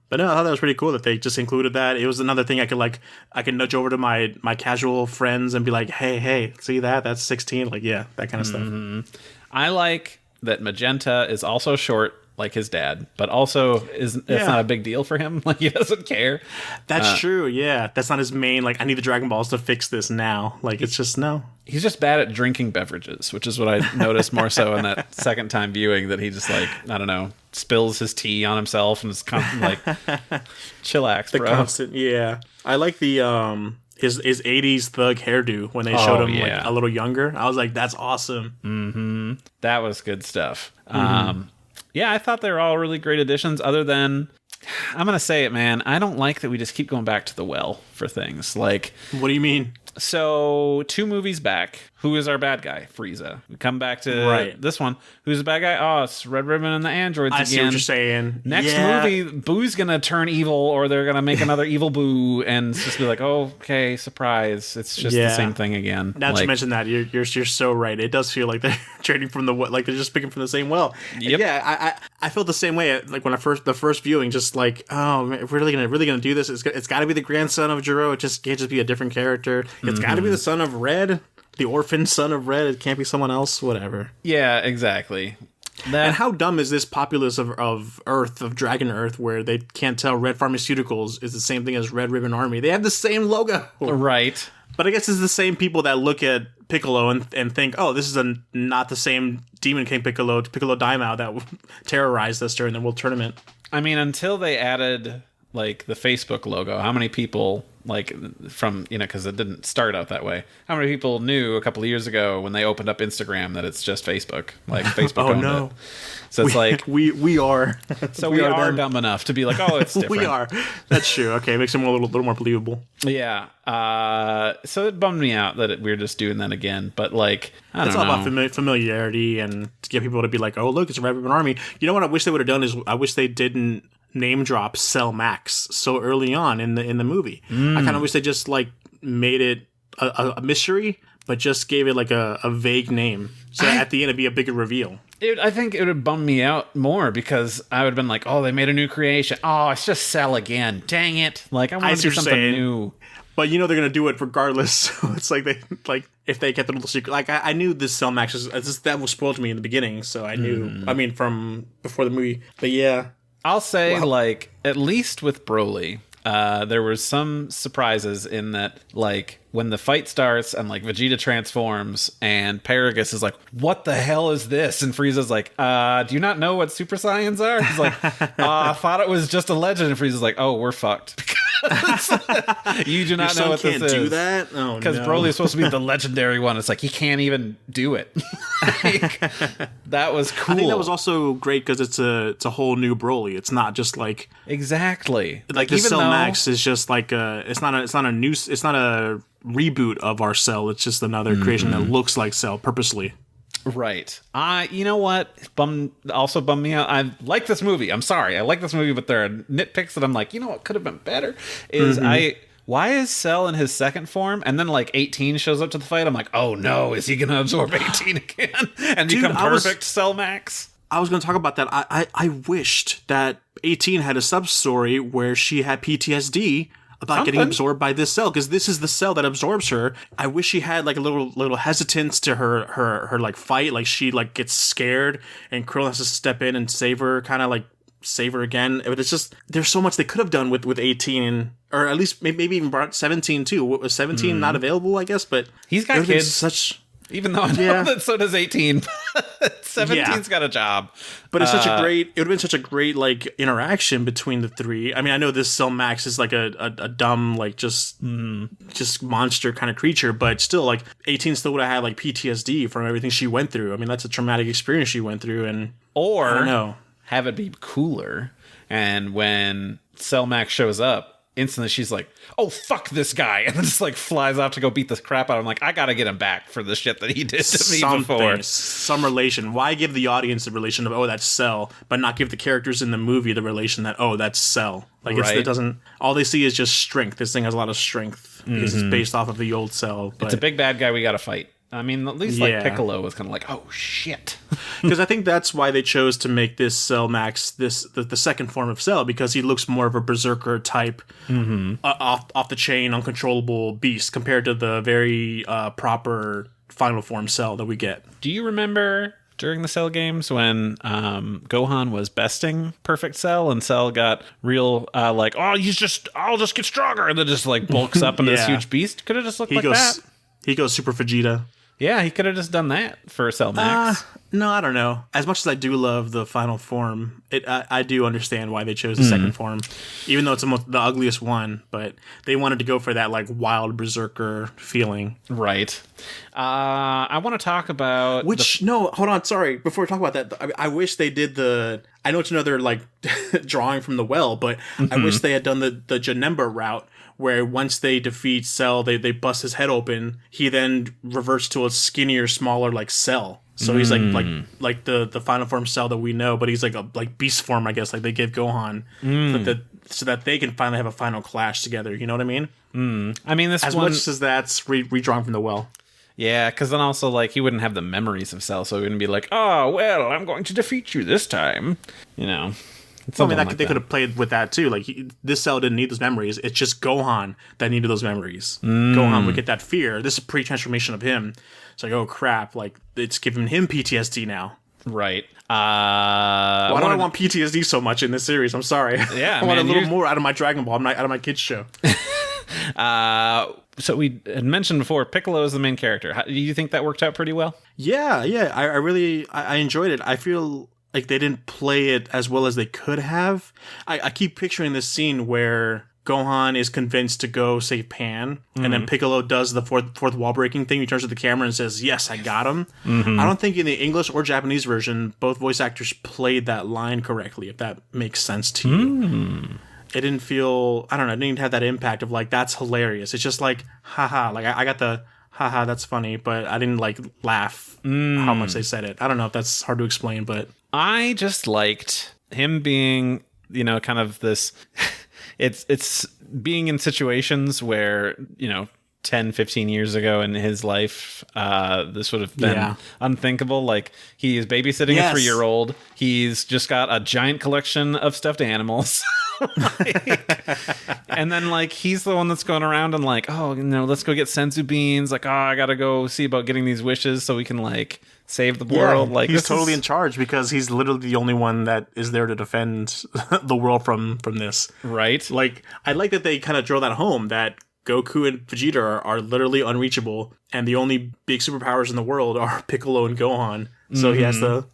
But no, I thought that was pretty cool that they just included that. It was another thing I could nudge over to my casual friends and be like, hey, see that? That's 16. Like, yeah, that kind of stuff. I like that Magenta is also short, like his dad, but also it's not a big deal for him. Like, he doesn't care. That's true. Yeah, that's not his main. Like, I need the Dragon Balls to fix this now. Like, it's just no. He's just bad at drinking beverages, which is what I noticed more so in that second time viewing. That he just like, I don't know, spills his tea on himself and is like, chillax, bro. Constant. Yeah, I like the his 80s thug hairdo when they showed him like a little younger. I was like, that's awesome. Mm-hmm. That was good stuff. Yeah, I thought they were all really great additions, other than, I'm going to say it, man, I don't like that we just keep going back to the well for things. Like, what do you mean? So, 2 movies back, who is our bad guy? Frieza. We come back to this one. Who's the bad guy? Oh, it's Red Ribbon and the androids again. I see what you're saying. Next movie, Boo's going to turn evil, or they're going to make another evil Boo, and it's just be like, oh, okay, surprise. It's just the same thing again. Not to mention that, you're so right. It does feel like they're trading from like they're just picking from the same well. Yep. Yeah, I felt the same way. Like when the first viewing, just like, oh, man, if we're really gonna do this, it's got to be the grandson of Jiro. It just can't just be a different character. It's got to be the son of Red, the orphan son of Red. It can't be someone else. Whatever. Yeah, exactly. And how dumb is this populace of Earth, of Dragon Earth, where they can't tell Red Pharmaceuticals is the same thing as Red Ribbon Army? They have the same logo. Right. But I guess it's the same people that look at Piccolo and think, oh, this is not the same Demon King Piccolo Daimao that terrorized us during the World Tournament. I mean, until they added, like, the Facebook logo, how many people, like, from, because it didn't start out that way, how many people knew a couple of years ago when they opened up Instagram that it's just Facebook? Like, Facebook owned it. So it's like... We are. So we are dumb enough to be like, oh, it's different. We are. That's true. Okay, it makes them a little more believable. Yeah. So it bummed me out that we were just doing that again. But, like, I don't know. It's all about familiarity and to get people to be like, oh, look, it's a Red Ribbon Army. You know what I wish they would have done is I wish they didn't name drop Cell Max so early on in the movie. I kind of wish they just like made it a mystery, but just gave it like a vague name, so at the end it'd be a bigger reveal. I think it would have bummed me out more because I would have been like, oh, they made a new creation. Oh, it's just Cell again. Dang it! Like I want to do something new. But they're gonna do it regardless. So it's like if they kept the little secret. Like I knew this Cell Max that was spoiled to me in the beginning, so I knew. I mean, from before the movie. But yeah. I'll say, like, at least with Broly, there was some surprises in that, like, when the fight starts and, like, Vegeta transforms and Paragus is like, what the hell is this? And Frieza's like, do you not know what Super Saiyans are? He's like, I thought it was just a legend. And Frieza's like, oh, we're fucked. You do not know what this is. Do that? Oh, because Broly is supposed to be the legendary one. It's like he can't even do it. Like, that was cool. I think that was also great because it's a whole new Broly. It's not just like exactly like the Cell Max is just like it's not a reboot of our Cell. It's just another creation that looks like Cell purposely. Right. You know what? Also bummed me out. I like this movie. I'm sorry. I like this movie, but there are nitpicks that I'm like, you know what could have been better? Why is Cell in his second form and then like 18 shows up to the fight? I'm like, oh no, is he going to absorb 18 again and become perfect Cell Max? I was going to talk about that. I wished that 18 had a sub-story where she had PTSD about getting absorbed by this cell, because this is the cell that absorbs her. I wish she had like a little hesitance to her like fight, like she like gets scared and Krill has to step in and save her, kind of like save her again. But it's just, there's so much they could have done with 18, or at least maybe even brought 17 too. Was 17 not available, I guess? But he's got kids. Such... Even though I know that so does 18. 17's got a job. But it's it would have been such a great, like, interaction between the three. I mean, I know this Cell Max is like a dumb, like, just monster kind of creature, but still, like, 18 still would have had, like, PTSD from everything she went through. I mean, that's a traumatic experience she went through, and or I don't know. Have it be cooler, and when Cell Max shows up, instantly she's like, oh, fuck this guy, and then just like flies off to go beat the crap out of him. Like, I gotta get him back for the shit that he did to me before. Some relation. Why give the audience the relation of, oh, that's Cell, but not give the characters in the movie the relation that, oh, that's Cell? Like, it doesn't, all they see is just strength. This thing has a lot of strength because it's based off of the old Cell. But it's a big bad guy we gotta fight. I mean, at least like Piccolo was kind of like, oh shit. Because I think that's why they chose to make this Cell Max the second form of Cell, because he looks more of a berserker type, off the chain, uncontrollable beast compared to the very proper final form Cell that we get. Do you remember during the Cell games when Gohan was besting Perfect Cell and Cell got real like, oh, I'll just get stronger, and then just like bulks up into this huge beast? Could have just looked that. He goes Super Vegeta. Yeah, he could have just done that for Cell Max. No, I don't know. As much as I do love the final form, I do understand why they chose the second form, even though it's the ugliest one. But they wanted to go for that like wild berserker feeling, right? I want to talk about no, hold on, sorry. Before we talk about that, I wish they did the. I know it's another like drawing from the well, but I wish they had done the Janemba route, where once they defeat Cell, they bust his head open. He then reverts to a skinnier, smaller like Cell. So he's like the final form Cell that we know, but he's like beast form, I guess. Like they give Gohan so that they can finally have a final clash together. You know what I mean? I mean, much as that's redrawn from the well. Yeah, because then also like he wouldn't have the memories of Cell, so he wouldn't be like, oh well, I'm going to defeat you this time. You know. Well, I mean, they could have played with that too. Like this Cell didn't need those memories. It's just Gohan that needed those memories. Gohan would get that fear. This is pre-transformation of him. It's like, oh crap! Like it's giving him PTSD now. Right. Why do I want PTSD so much in this series? I'm sorry. Yeah, I want a little more out of my Dragon Ball. I'm not out of my kids show. So we had mentioned before, Piccolo is the main character. Do you think that worked out pretty well? Yeah. I really enjoyed it. I feel like they didn't play it as well as they could have. I keep picturing this scene where Gohan is convinced to go save Pan, and then Piccolo does the fourth wall breaking thing. He turns to the camera and says, "Yes, I got him." I don't think in the English or Japanese version both voice actors played that line correctly, if that makes sense to you. It didn't feel, I don't know, it didn't have that impact of like, that's hilarious. It's just like, haha, like I got the haha, that's funny, but I didn't like laugh how much they said it. I don't know if that's hard to explain, but I just liked him being, you know, kind of this it's being in situations where, you know, 10, 15 years ago in his life, this would have been unthinkable. Like, he is babysitting a 3-year-old. He's just got a giant collection of stuffed animals. And then, like, he's the one that's going around and, like, oh, you know, let's go get senzu beans. Like, oh, I got to go see about getting these wishes so we can, like, save the world. Like, he's totally in charge because he's literally the only one that is there to defend the world from this. Right. Like, I like that they kind of drove that home, that Goku and Vegeta are literally unreachable, and the only big superpowers in the world are Piccolo and Gohan. So he has to.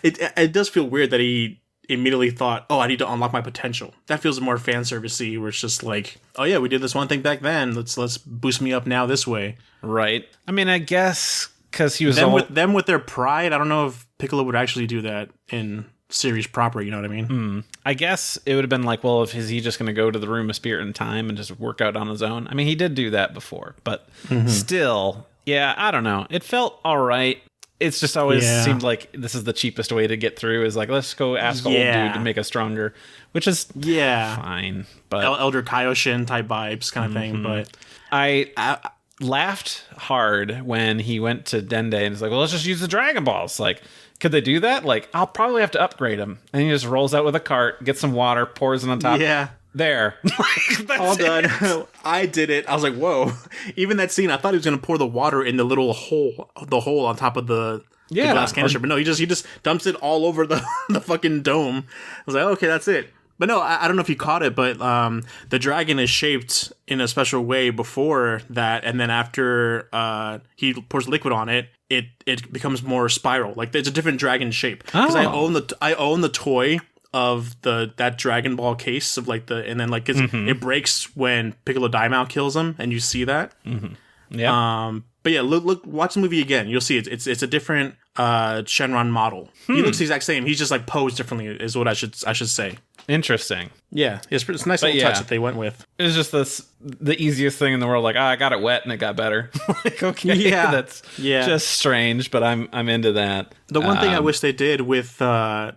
It does feel weird that he immediately thought, "Oh, I need to unlock my potential." That feels more fan servicey, where it's just like, "Oh yeah, we did this one thing back then. Let's boost me up now this way." Right. I mean, I guess because he was with their pride. I don't know if Piccolo would actually do that in series proper, you know what I mean? I guess it would have been like, well, is he just going to go to the room of spirit and time and just work out on his own? I mean, he did do that before, but still, yeah, I don't know. It felt all right. It's just always seemed like this is the cheapest way to get through, is like, let's go ask old dude to make us stronger, which is fine. But Elder Kaioshin type vibes kind of thing. But I laughed hard when he went to Dende and was like, well, let's just use the Dragon Balls. Like, could they do that? Like, I'll probably have to upgrade him. And he just rolls out with a cart, gets some water, pours it on top. Yeah. There. That's all done. I did it. I was like, whoa. Even that scene, I thought he was going to pour the water in the little hole, on top of the Yeah, glass canister. But no, he just dumps it all over the the fucking dome. I was like, okay, that's it. But no, I don't know if you caught it, but the dragon is shaped in a special way before that, and then after he pours liquid on it, it becomes more spiral. Like it's a different dragon shape. Because I own the toy of that Dragon Ball case of like and then like it breaks when Piccolo Daimao kills him, and you see that. Yeah. But yeah, look, watch the movie again. You'll see it's a different Shenron model. He looks the exact same. He's just like posed differently, is what I should say. Interesting. Yeah, it's a nice little touch that they went with. It was just the easiest thing in the world. Like, I got it wet and it got better. Like, okay, that's just strange, but I'm into that. The one thing I wish they did with I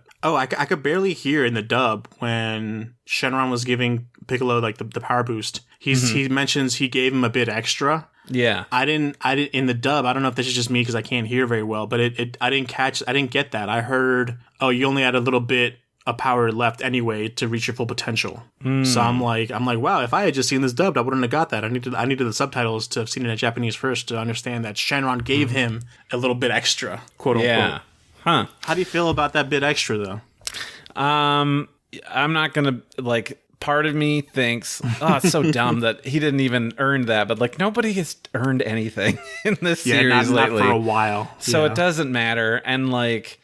could barely hear in the dub when Shenron was giving Piccolo like the power boost. He mentions he gave him a bit extra. Yeah, I didn't in the dub. I don't know if this is just me because I can't hear very well, but I didn't get that. I heard, you only had a little bit of power left anyway to reach your full potential. So I'm like, wow, if I had just seen this dubbed, I wouldn't have got that. I needed the subtitles to have seen it in Japanese first to understand that Shenron gave him a little bit extra, quote unquote. Yeah. Huh. How do you feel about that bit extra though? I'm not gonna like. Part of me thinks, it's so dumb that he didn't even earn that. But like nobody has earned anything in this series lately. Not for a while. So it doesn't matter. And like,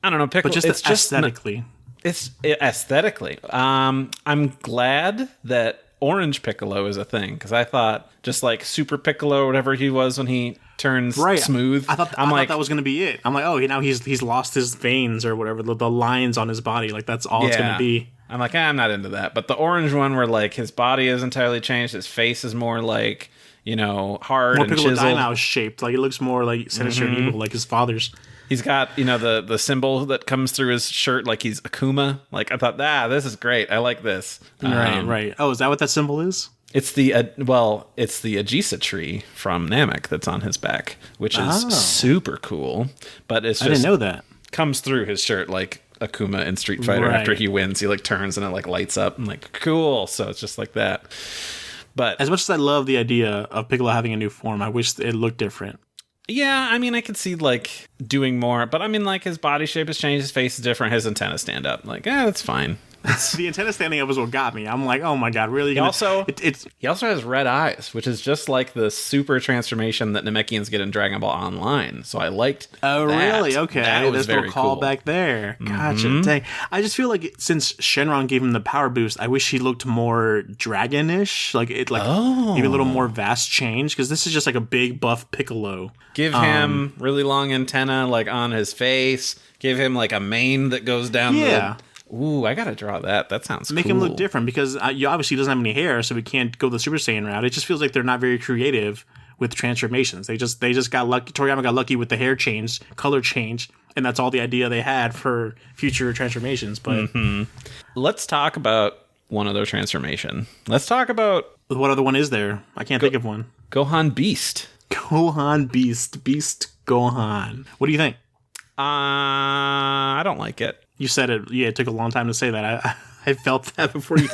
I don't know, Piccolo. But just aesthetically. It's aesthetically. I'm glad that Orange Piccolo is a thing because I thought just like Super Piccolo or whatever he was when he turns smooth. I thought that was going to be it. I'm like, now he's lost his veins or whatever, the lines on his body. Like that's all it's going to be. I'm like, I'm not into that. But the orange one where like his body is entirely changed, his face is more like, hard more and Piccolo chiseled. Daimao shaped. Like it looks more like sinister and evil, like his father's. He's got, the symbol that comes through his shirt, like he's Akuma. Like I thought, this is great. I like this. Right. Oh, is that what that symbol is? It's the Agisa tree from Namek that's on his back, which is super cool. But it's just, I didn't know that. Comes through his shirt like Akuma in Street Fighter. After he wins, he like turns and it like lights up. I'm like, cool. So it's just like that. But as much as I love the idea of Piccolo having a new form, I wish it looked different. Yeah, I mean, I could see like doing more, but I mean, like his body shape has changed, his face is different, his antennas stand up. Like, that's fine. The antenna standing up was what got me. I'm like, oh my god, really? He also has red eyes, which is just like the super transformation that Namekians get in Dragon Ball Online. So I liked. Oh, that. really? Okay, there's a little callback there. Gotcha. Dang. I just feel like since Shenron gave him the power boost, I wish he looked more dragonish, maybe a little more vast change. Because this is just like a big buff Piccolo. Give him really long antenna like on his face. Give him like a mane that goes down. Yeah. Ooh, I gotta draw that. That sounds Make cool. him look different because obviously he doesn't have any hair, so we can't go the Super Saiyan route. It just feels like they're not very creative with transformations. They just got lucky. Toriyama got lucky with the hair change, color change, and that's all the idea they had for future transformations. But let's talk about one other transformation. Let's talk about what other one is there? I can't think of one. Gohan Beast. Gohan Beast Gohan. What do you think? I don't like it. You said it. Yeah, it took a long time to say that. I felt that before you.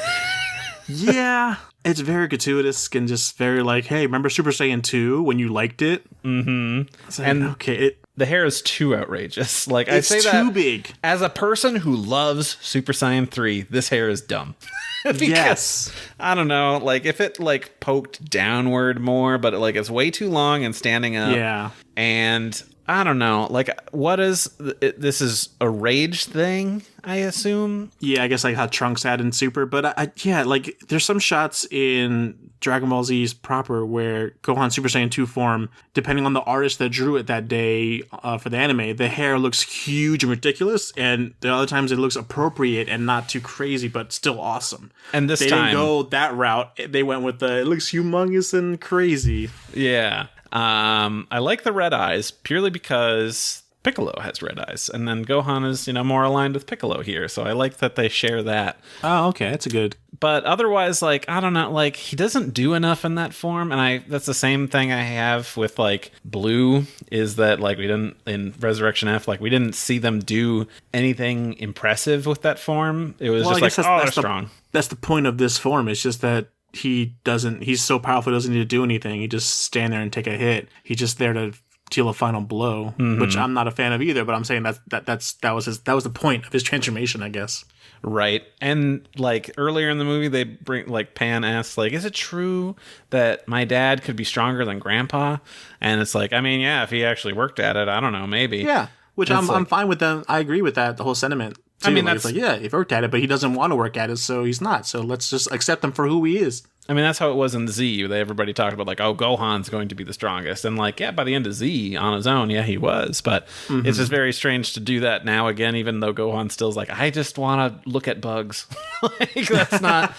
Yeah, it's very gratuitous and just very like, hey, remember Super Saiyan 2 when you liked it? Mm-hmm. Like, and okay, the hair is too outrageous. Like I say it's that too big. As a person who loves Super Saiyan 3, this hair is dumb. Because, yes. I don't know, like if it like poked downward more, but like it's way too long and standing up. Yeah. And I don't know, like what is this is a rage thing, I assume? Yeah, I guess like how Trunks had in Super, but like there's some shots in Dragon Ball Z's proper where Gohan Super Saiyan 2 form, depending on the artist that drew it that day for the anime, the hair looks huge and ridiculous, and the other times it looks appropriate and not too crazy, but still awesome. And they didn't go that route. They went with it looks humongous and crazy. Yeah. I like the red eyes purely because Piccolo has red eyes, and then Gohan is, more aligned with Piccolo here. So I like that they share that. Oh, okay, that's a good. But otherwise, like I don't know, like he doesn't do enough in that form, and that's the same thing I have with like Blue. Is that like we didn't in Resurrection F, like we didn't see them do anything impressive with that form. It was just like they're strong. That's the point of this form. It's just that. He's so powerful, he doesn't need to do anything. He just stand there and take a hit. He's just there to deal a final blow, which I'm not a fan of either. But I'm saying that was the point of his transformation, I guess. Right. And like earlier in the movie, they bring like Pan asks like, is it true that my dad could be stronger than Grandpa? And it's like, I mean, yeah, if he actually worked at it, I don't know, maybe. Yeah, which I'm fine with them. I agree with that. The whole sentiment. Too. I mean, that's like, yeah, he worked at it, but he doesn't want to work at it, so he's not. So let's just accept him for who he is. I mean, that's how it was in Z. Everybody talked about like, oh, Gohan's going to be the strongest. And like, yeah, by the end of Z on his own, yeah, he was. But it's just very strange to do that now again, even though Gohan still's like, I just want to look at bugs. Like, that's not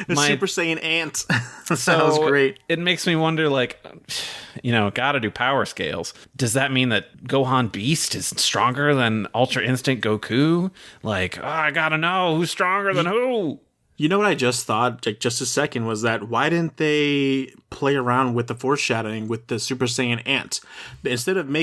the Super Saiyan ant. So Sounds great. It makes me wonder, like, gotta do power scales. Does that mean that Gohan Beast is stronger than Ultra Instinct Goku? Like, I gotta know who's stronger than who. You know what I just thought, like just a second, was that why didn't they play around with the foreshadowing with the Super Saiyan ant? Instead of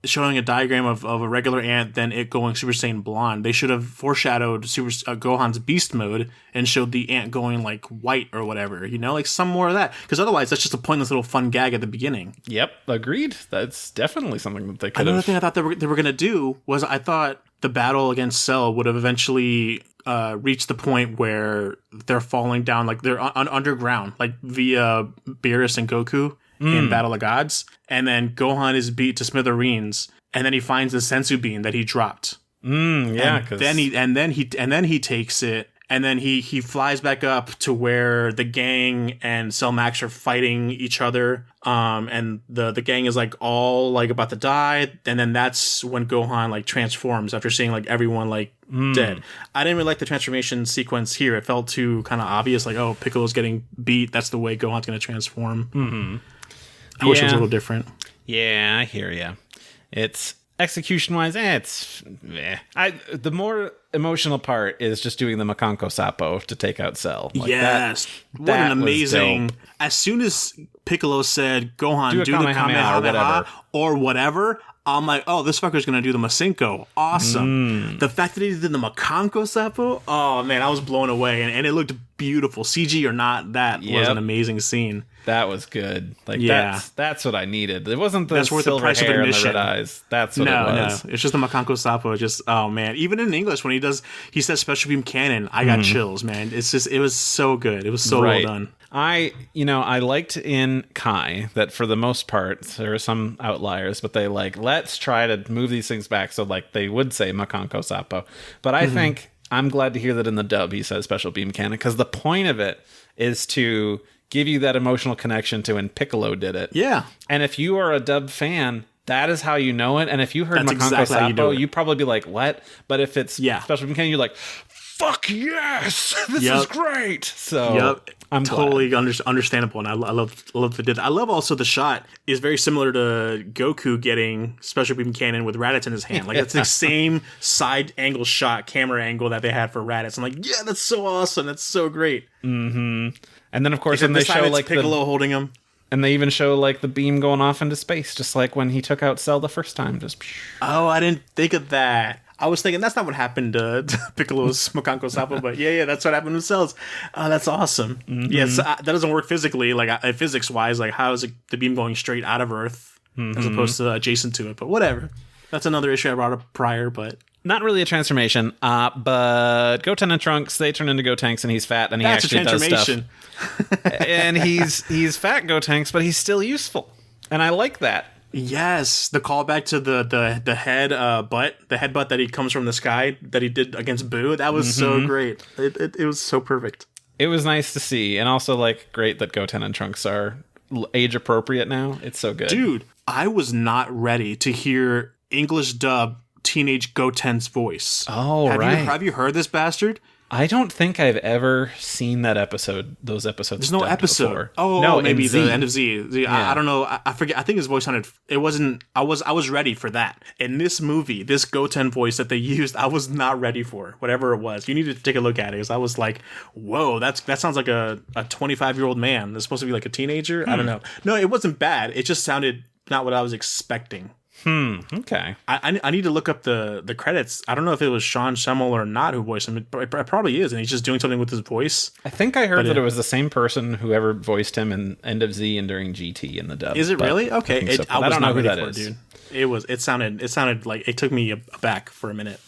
showing a diagram of a regular ant, then it going Super Saiyan blonde, they should have foreshadowed Gohan's beast mode and showed the ant going like white or whatever, like some more of that. Because otherwise, that's just a pointless little fun gag at the beginning. Yep, agreed. That's definitely something that they could have. Another thing I thought they were going to do was I thought the battle against Cell would have eventually reached the point where they're falling down, like they're underground, like via Beerus and Goku in Battle of Gods, and then Gohan is beat to smithereens, and then he finds the sensu bean that he dropped. Yeah, and then he takes it, and then he flies back up to where the gang and Cell Max are fighting each other. And the gang is like all like about to die, and then that's when Gohan like transforms after seeing like everyone like dead. I didn't really like the transformation sequence here. It felt too kind of obvious, like, oh, Piccolo's getting beat, that's the way Gohan's going to transform. I wish it was a little different. Yeah, I hear you. It's execution wise, the more emotional part is just doing the Makanko Sappo to take out Cell. Like yes, what an amazing! As soon as Piccolo said, "Gohan, do the Kamehameha or whatever," I'm like, "Oh, this fucker's gonna do the Masenko." Awesome! The fact that he did the Makanko Sappo, oh man, I was blown away, and it looked beautiful. CG or not, that was an amazing scene. That was good. Like, that's what I needed. It wasn't the silver the price hair of and the red eyes. That's what it was. No, it's just the Makanko Sappo. Just, oh man, even in English when he says special beam cannon, I got chills, man. It's just, it was so good. It was so well done. I liked in Kai that for the most part, there are some outliers, but they let's try to move these things back. So like they would say Makanko Sappo, but I think I'm glad to hear that in the dub he says special beam cannon, because the point of it is to give you that emotional connection to when Piccolo did it. Yeah. And if you are a dub fan, that is how you know it. And if you heard Makanko Sappo, you'd probably be like, what? But if it's special beam cannon, you're like, fuck yes! This is great! So I'm totally understandable, and I love the did. I love also the shot is very similar to Goku getting special beam cannon with Raditz in his hand. Like it's the same side angle shot, camera angle that they had for Raditz. I'm like, yeah, that's so awesome. That's so great. Mm-hmm. And then of course, when they show like Piccolo holding him, and they even show like the beam going off into space, just like when he took out Cell the first time. Just I didn't think of that. I was thinking that's not what happened to Piccolo's Makanko Sappo, but yeah, that's what happened to Cell's. Oh, that's awesome. Mm-hmm. Yeah, that doesn't work physically, like physics-wise. Like, how is the beam going straight out of Earth as opposed to adjacent to it? But whatever. That's another issue I brought up prior, but not really a transformation. But Goten and Trunks, they turn into Gotenks, and he's fat, and he actually does stuff. And he's fat Gotenks, but he's still useful, and I like that. Yes, the callback to the headbutt that he comes from the sky that he did against Boo. That was so great. It was so perfect. It was nice to see, and also like great that Goten and Trunks are age appropriate now. It's so good, dude. I was not ready to hear English dub teenage Goten's voice. Oh, have you heard this bastard? I don't think I've ever seen that episode. Those episodes. There's no episode. Before. Oh, no, maybe the end of Z. Yeah. I don't know. I forget. I think his voice sounded. It wasn't. I was ready for that. In this movie, this Goten voice that they used, I was not ready for. Whatever it was, you need to take a look at it. Because I was like, whoa, that sounds like a 25-year-old man. That's supposed to be like a teenager. I don't know. No, it wasn't bad. It just sounded not what I was expecting. Okay. I need to look up the credits. I don't know if it was Sean Schemmel or not who voiced him. It probably is, and he's just doing something with his voice. I think I heard that it was the same person who ever voiced him in End of Z and during GT in the dub. Is it really? Okay. I don't know who that is. Dude. It sounded like it took me aback for a minute.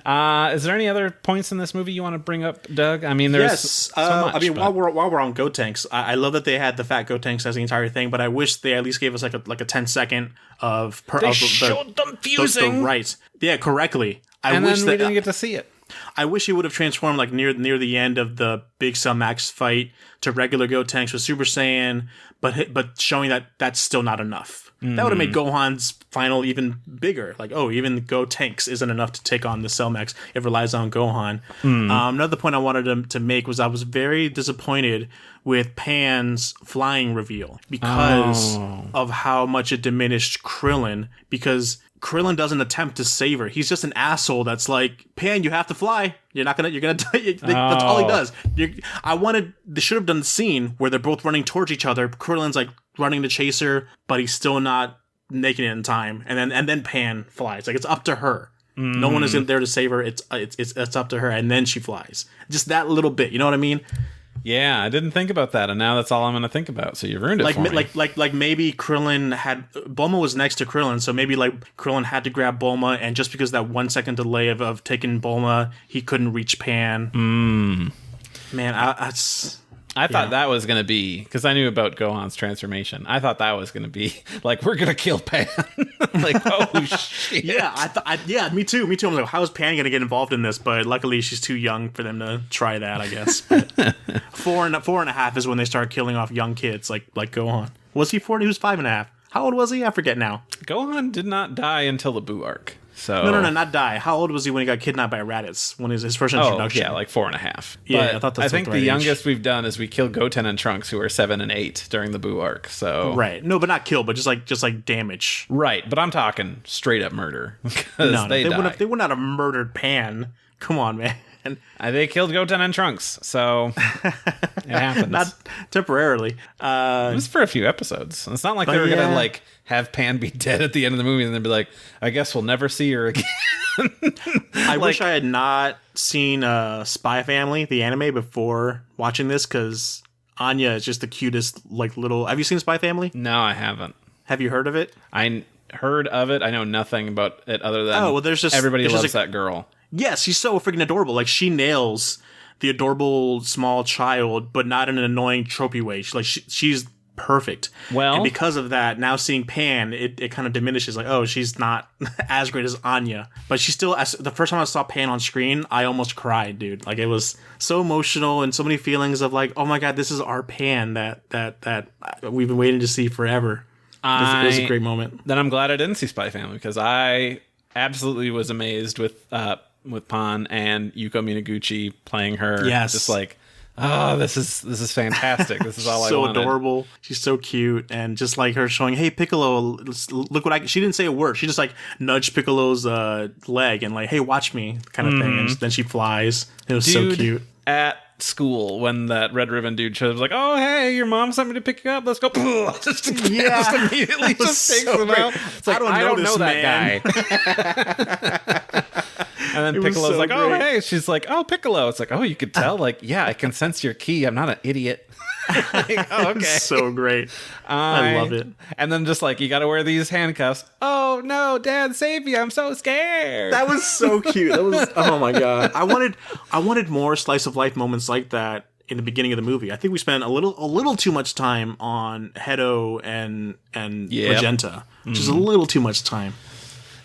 Is there any other points in this movie you want to bring up, Doug? I mean, there's so much. I mean, while we're on Gotenks, I love that they had the fat Gotenks as the entire thing, but I wish they at least gave us like a 10-second of showed them fusing. Right. Yeah, correctly. And then we didn't get to see it. I wish he would have transformed like near the end of the big Cell Max fight to regular Gotenks with Super Saiyan, but showing that that's still not enough. That would have made Gohan's final even bigger. Like, oh, even Gotenks isn't enough to take on the Cell Max. It relies on Gohan. Another point I wanted to make was I was very disappointed with Pan's flying reveal because of how much it diminished Krillin. Because Krillin doesn't attempt to save her. He's just an asshole that's like, Pan, you have to fly. You're gonna die. That's all he does. They should have done the scene where they're both running towards each other. Krillin's like running to chase her, but he's still not making it in time. And then Pan flies. Like, it's up to her. No one is there to save her. It's up to her, and then she flies. Just that little bit. You know what I mean? Yeah, I didn't think about that, and now that's all I'm going to think about. So you ruined it for me. Like maybe Bulma was next to Krillin, so maybe like Krillin had to grab Bulma, and just because that 1 second delay of taking Bulma, he couldn't reach Pan. Man, I thought that was going to be, because I knew about Gohan's transformation. I thought that was going to be like, we're going to kill Pan. Like, oh shit. Yeah, me too. I'm like, how is Pan going to get involved in this? But luckily, she's too young for them to try that, I guess. But four and a half is when they start killing off young kids, like Gohan. Was he 4? He was 5.5. How old was he? I forget now. Gohan did not die until the Buu arc. So No, not die. How old was he when he got kidnapped by Raditz? When his first introduction? Yeah, like 4.5. Yeah, but I thought that's I think the the right youngest age. we've done is we killed Goten and Trunks, who are 7 and 8 during the Buu arc. So right, no, but not kill, but just like damage. Right, but I'm talking straight up murder. No, they would not have murdered Pan. Come on, man. They killed Goten and Trunks, so it happens. Not temporarily. It was for a few episodes. It's not like they were gonna like have Pan be dead at the end of the movie and then be like, I guess we'll never see her again. I wish I had not seen Spy Family, the anime, before watching this, because Anya is just the cutest, like, little... Have you seen Spy Family? No, I haven't. Have you heard of it? I heard of it. I know nothing about it other than everybody loves that girl. Yes, she's so freaking adorable. Like, she nails the adorable small child, but not in an annoying tropey way. She's perfect. Well, and because of that, now seeing Pan, it kind of diminishes. Like, oh, she's not as great as Anya, but she still. The first time I saw Pan on screen, I almost cried, dude. Like, it was so emotional and so many feelings of like, oh my god, this is our Pan that we've been waiting to see forever. It was a great moment. Then I'm glad I didn't see Spy Family, because I absolutely was amazed with Pan and Yuko Minaguchi playing her. Yes, just like, oh, this is fantastic. This is all I wanted. So adorable. She's so cute, and just like her showing, hey Piccolo, look what I. She didn't say a word. She just like nudged Piccolo's leg and like, hey, watch me, kind of thing. And then she flies. It was so cute. At school, when that Red Ribbon dude shows, like, oh hey, your mom sent me to pick you up. Let's go. Just immediately just takes them out. It's like, I don't know that guy. And then Piccolo's like, oh, hey. She's like, oh, Piccolo. It's like, oh, you could tell. Like, yeah, I can sense your key. I'm not an idiot. Like, oh, okay. So great. I love it. And then just like, you got to wear these handcuffs. Oh, no, Dad, save me. I'm so scared. That was so cute. That was, oh, my God. I wanted more slice of life moments like that in the beginning of the movie. I think we spent a little too much time on Hedo and Magenta. Just a little too much time.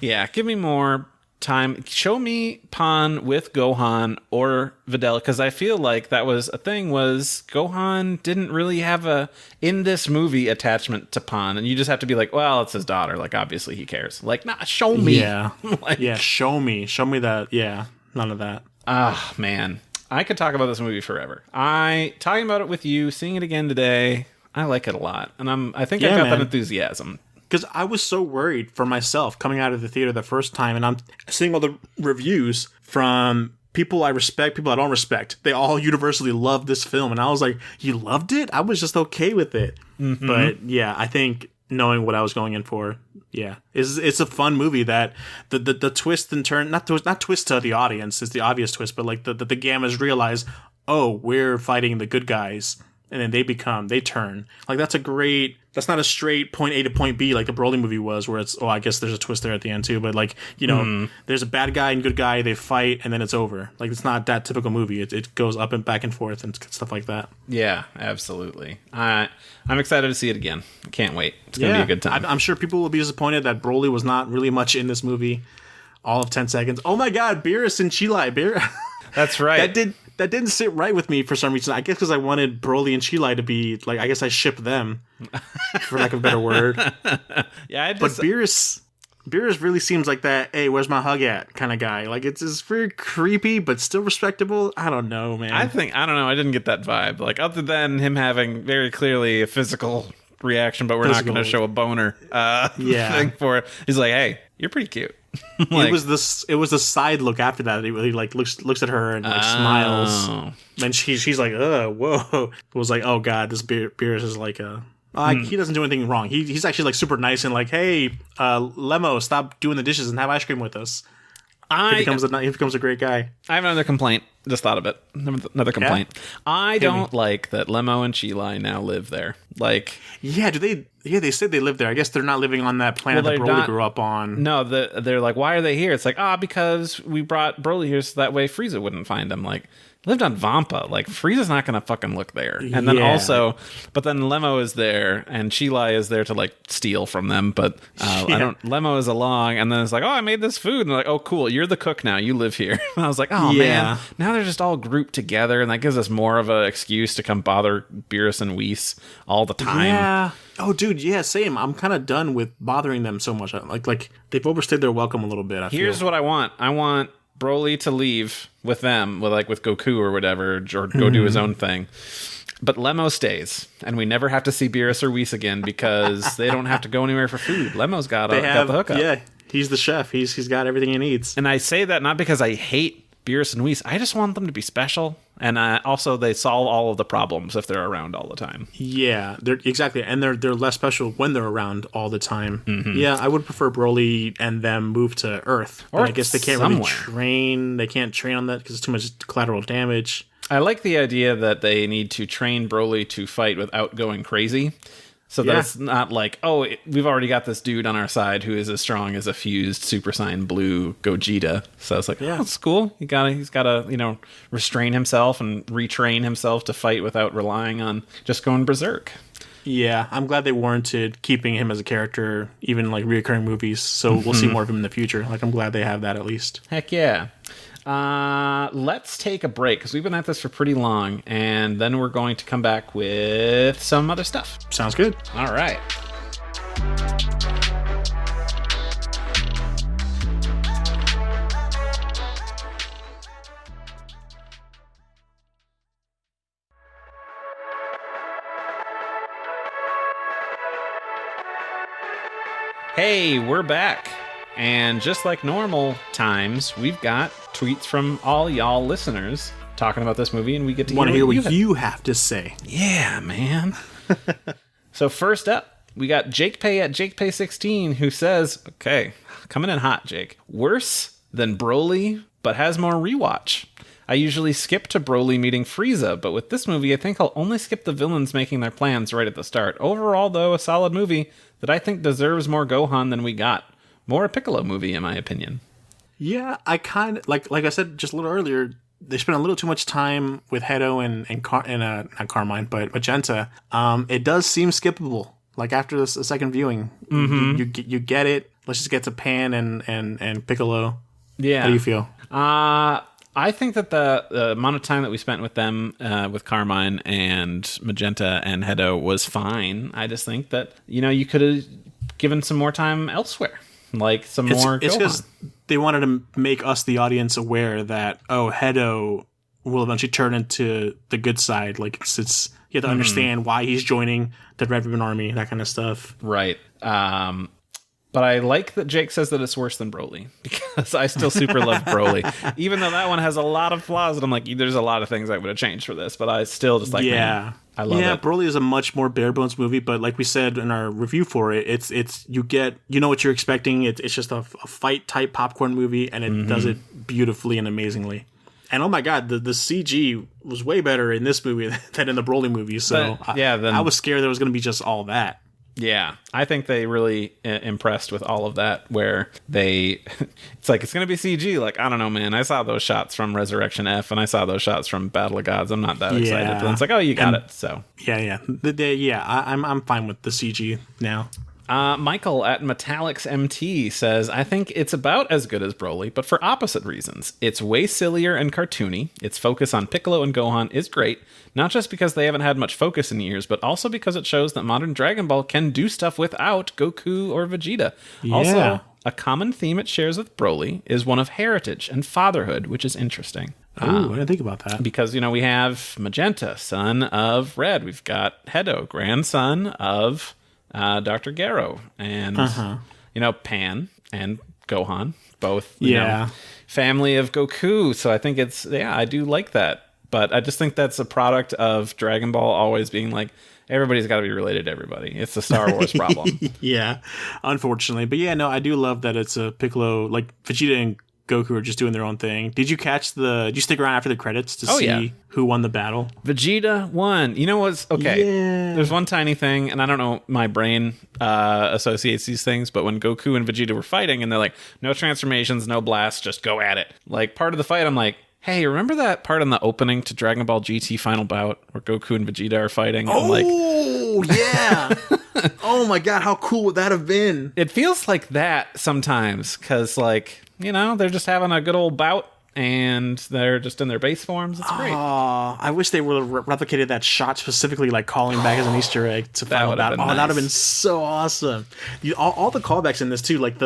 Yeah, give me more time. Show me Pan with Gohan or Videl, because I feel like that was a thing, was Gohan didn't really have a, in this movie, attachment to Pan, and you just have to be like, well, it's his daughter, like obviously he cares. Like, nah, show me. Yeah. Like, yeah, show me that. Yeah, none of that. Ah, man. I could talk about this movie forever. Talking about it with you, seeing it again today, I like it a lot. And I think I got that enthusiasm. Because I was so worried for myself coming out of the theater the first time, and I'm seeing all the reviews from people I respect, people I don't respect. They all universally love this film, and I was like, you loved it? I was just okay with it. Mm-hmm. But yeah, I think knowing what I was going in for. Yeah, it's a fun movie that the twist and turn, not twist to the audience is the obvious twist, but like the Gammas realize, oh, we're fighting the good guys, and then they turn. Like that's not a straight point A to point B like the Broly movie was, where it's, I guess there's a twist there at the end too, but like, there's a bad guy and good guy, they fight, and then it's over. Like, it's not that typical movie. It goes up and back and forth and stuff like that. Yeah, absolutely. I'm excited to see it again. I can't wait. It's going to be a good time. I'm sure people will be disappointed that Broly was not really much in this movie. All of 10 seconds. Oh my god, Beerus and Chilai. That's right. That didn't sit right with me for some reason. I guess because I wanted Broly and Chilai to be, like, I guess I shipped them, for lack of a better word. Yeah, but Beerus really seems like that, hey, where's my hug at kind of guy. Like, it's very creepy, but still respectable. I don't know, man. I don't know. I didn't get that vibe. Like, other than him having very clearly a physical reaction, but we're not going to show a boner thing for it. He's like, hey, you're pretty cute. Like, it was the side look after that. He really like looks at her and like smiles. And she's like, whoa. It was like, oh god, this Beerus is like he doesn't do anything wrong. He's actually like super nice and like, hey, Lemo, stop doing the dishes and have ice cream with us. He becomes a great guy. I have another complaint. Just thought of it. Another complaint. Yeah? I don't like that Lemo and Chilai now live there. Like, yeah, they said they live there. I guess they're not living on that planet that Broly grew up on. No, they're like, why are they here? It's like, because we brought Broly here so that way Frieza wouldn't find them. Like, lived on Vampa. Like, Frieza's not going to fucking look there. And then but then Lemo is there, and Chilai is there to, like, steal from them. But Lemo is along, and then it's like, I made this food. And they're like, oh, cool, you're the cook now. You live here. And I was like, oh, man. Now they're just all grouped together, and that gives us more of an excuse to come bother Beerus and Whis all the time. Yeah. Oh, dude, yeah, same. I'm kind of done with bothering them so much. Like they've overstayed their welcome a little bit, Here's what I want. I want Broly to leave with them, with Goku or whatever, or go do his own thing. But Lemo stays, and we never have to see Beerus or Whis again because they don't have to go anywhere for food. Lemo's got the hookup. Yeah, he's the chef. He's got everything he needs. And I say that not because I hate Beerus and Whis. I just want them to be special, and also they solve all of the problems if they're around all the time. Yeah, exactly, and they're less special when they're around all the time. Mm-hmm. Yeah, I would prefer Broly and them move to Earth, but I guess they can't really train. They can't train on that because it's too much collateral damage. I like the idea that they need to train Broly to fight without going crazy. So that it's not like, we've already got this dude on our side who is as strong as a fused Super Saiyan Blue Gogeta. So it's like, that's cool. He's gotta, restrain himself and retrain himself to fight without relying on just going berserk. Yeah, I'm glad they warranted keeping him as a character, even like reoccurring movies. So we'll see more of him in the future. Like, I'm glad they have that at least. Heck yeah. Let's take a break because we've been at this for pretty long, and then we're going to come back with some other stuff. Sounds good. All right. Hey, we're back. And just like normal times, we've got tweets from all y'all listeners talking about this movie, and we get to hear what you have to say. Yeah, man. So first up, we got Jake Pay at JakePay16, who says, okay, coming in hot, Jake. Worse than Broly, but has more rewatch. I usually skip to Broly meeting Frieza, but with this movie, I think I'll only skip the villains making their plans right at the start. Overall, though, a solid movie that I think deserves more Gohan than we got. More a Piccolo movie, in my opinion. Yeah, I kind of like I said just a little earlier. They spent a little too much time with Hedo and not Carmine, but Magenta. It does seem skippable. Like after the second viewing, you get it. Let's just get to Pan and Piccolo. Yeah. How do you feel? I think that the amount of time that we spent with them, with Carmine and Magenta and Hedo, was fine. I just think that you could have given some more time elsewhere. Like some more Gohan. It's because they wanted to make us, the audience, aware that, Hedo will eventually turn into the good side. Like, it's you have to understand why he's joining the Red Ribbon Army, that kind of stuff. Right. But I like that Jake says that it's worse than Broly, because I still super love Broly. Even though that one has a lot of flaws, and I'm like, there's a lot of things I would have changed for this, but I still just like, man, I love it. Broly is a much more bare bones movie, but like we said in our review for it, it's you know what you're expecting. It's just a fight type popcorn movie, and it does it beautifully and amazingly. And oh my god, the CG was way better in this movie than in the Broly movie. So I was scared there was going to be just all that. Yeah, I think they really impressed with all of that, where it's like, it's going to be CG. Like, I don't know, man. I saw those shots from Resurrection F, and I saw those shots from Battle of Gods. I'm not that excited. But it's like, oh, you got it. So I'm fine with the CG now. Michael at Metallics MT says, I think it's about as good as Broly, but for opposite reasons. It's way sillier and cartoony. Its focus on Piccolo and Gohan is great, not just because they haven't had much focus in years, but also because it shows that modern Dragon Ball can do stuff without Goku or Vegeta. Yeah. Also, a common theme it shares with Broly is one of heritage and fatherhood, which is interesting. Ooh, I didn't think about that. Because, we have Magenta, son of Red. We've got Hedo, grandson of Dr. Garo, and Pan and Gohan, both family of Goku. So I think I do like that, but I just think that's a product of Dragon Ball always being like, everybody's got to be related to everybody. It's a Star Wars problem. Yeah, unfortunately, but I do love that it's a Piccolo, like Vegeta and Goku are just doing their own thing. Did you stick around after the credits to see who won the battle? Vegeta won. You know what's okay? Yeah. There's one tiny thing, and I don't know, my brain associates these things, but when Goku and Vegeta were fighting, and they're like, no transformations, no blasts, just go at it. Like, part of the fight, I'm like, hey, remember that part in the opening to Dragon Ball GT Final Bout where Goku and Vegeta are fighting? Yeah. Oh my god, how cool would that have been? It feels like that sometimes, because they're just having a good old bout, and they're just in their base forms. It's great. I wish they would have replicated that shot specifically, like calling back as an Easter egg to Final Battle. Nice. That would have been so awesome. All the callbacks in this too, like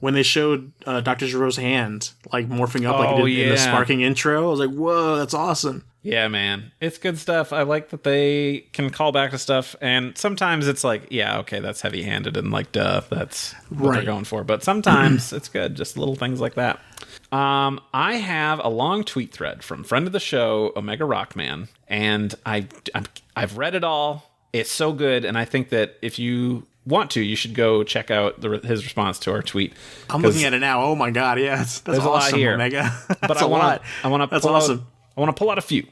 when they showed Dr. Gero's hand like morphing up like it did in the sparking intro. I was like, whoa, that's awesome. Yeah, man. It's good stuff. I like that they can call back to stuff, and sometimes it's like, yeah, okay, that's heavy-handed, and like, duh, that's what they're going for. But sometimes it's good, just little things like that. I have a long tweet thread from friend of the show, Omega Rockman, and I've read it all. It's so good, and I think that if you want to, you should go check out his response to our tweet. I'm looking at it now. Oh my god, yeah, that's awesome, a lot here, Omega. That's a lot. That's awesome. I want to pull out a few.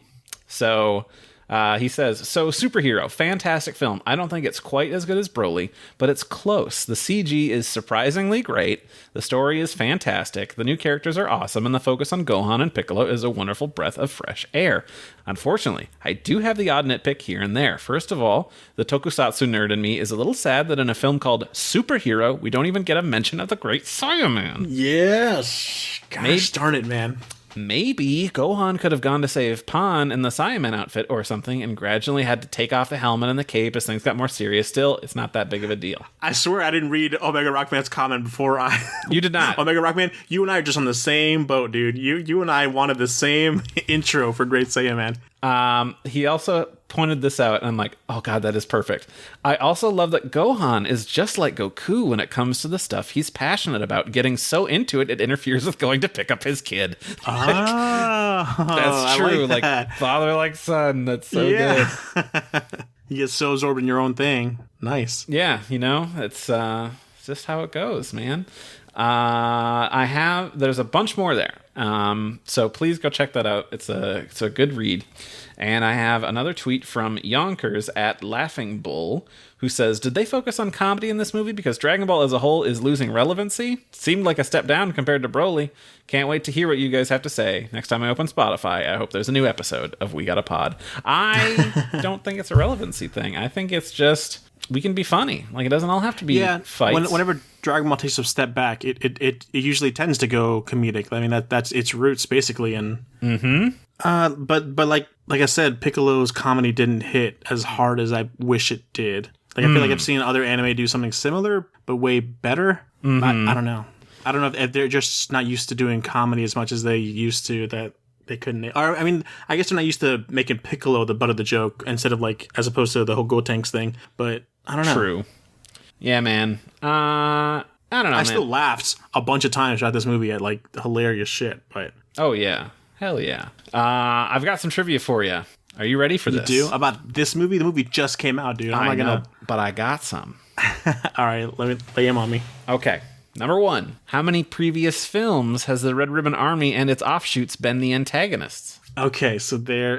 So he says, superhero, fantastic film. I don't think it's quite as good as Broly, but it's close. The CG is surprisingly great. The story is fantastic. The new characters are awesome, and the focus on Gohan and Piccolo is a wonderful breath of fresh air. Unfortunately, I do have the odd nitpick here and there. First of all, the tokusatsu nerd in me is a little sad that in a film called Superhero, we don't even get a mention of the Great Saiyaman. Yes. Gosh darn it, man. Maybe Gohan could have gone to save Pan in the Saiyaman outfit or something and gradually had to take off the helmet and the cape as things got more serious. Still, it's not that big of a deal. I swear I didn't read Omega Rockman's comment before I... You did not. Omega Rockman, you and I are just on the same boat, dude. You and I wanted the same intro for Great Saiyaman. He also pointed this out, and I'm like, oh god, that is perfect. I also love that Gohan is just like Goku when it comes to the stuff he's passionate about. Getting so into it interferes with going to pick up his kid. That's true. Like that. Like father like son. That's so good. You get so absorbed in your own thing. Nice. Yeah, it's just how it goes, man. There's a bunch more there. So please go check that out. It's a good read. And I have another tweet from Yonkers at Laughing Bull, who says, did they focus on comedy in this movie? Because Dragon Ball as a whole is losing relevancy. Seemed like a step down compared to Broly. Can't wait to hear what you guys have to say. Next time I open Spotify, I hope there's a new episode of We Got a Pod. I don't think it's a relevancy thing. I think it's just... we can be funny. Like, it doesn't all have to be fights. Whenever Dragon Ball takes a step back, it usually tends to go comedic. I mean, that's its roots, basically. And but like I said, Piccolo's comedy didn't hit as hard as I wish it did. Like, I feel like I've seen other anime do something similar, but way better. I don't know. I don't know if they're just not used to doing comedy as much as they used to, that they couldn't. Or, I mean, I guess they're not used to making Piccolo the butt of the joke instead of, like, as opposed to the whole Gotenks thing. But I don't know. True. Yeah, man. I don't know, I man. still laughed a bunch of times at this movie at like hilarious shit. But Oh yeah, hell yeah. I've got some trivia for you. Are you ready for this? do about this movie? The movie just came out, dude. I know, but I got some. All right, let me lay him on me. Okay. Number 1. How many previous films has the Red Ribbon Army and its offshoots been the antagonists? Okay, so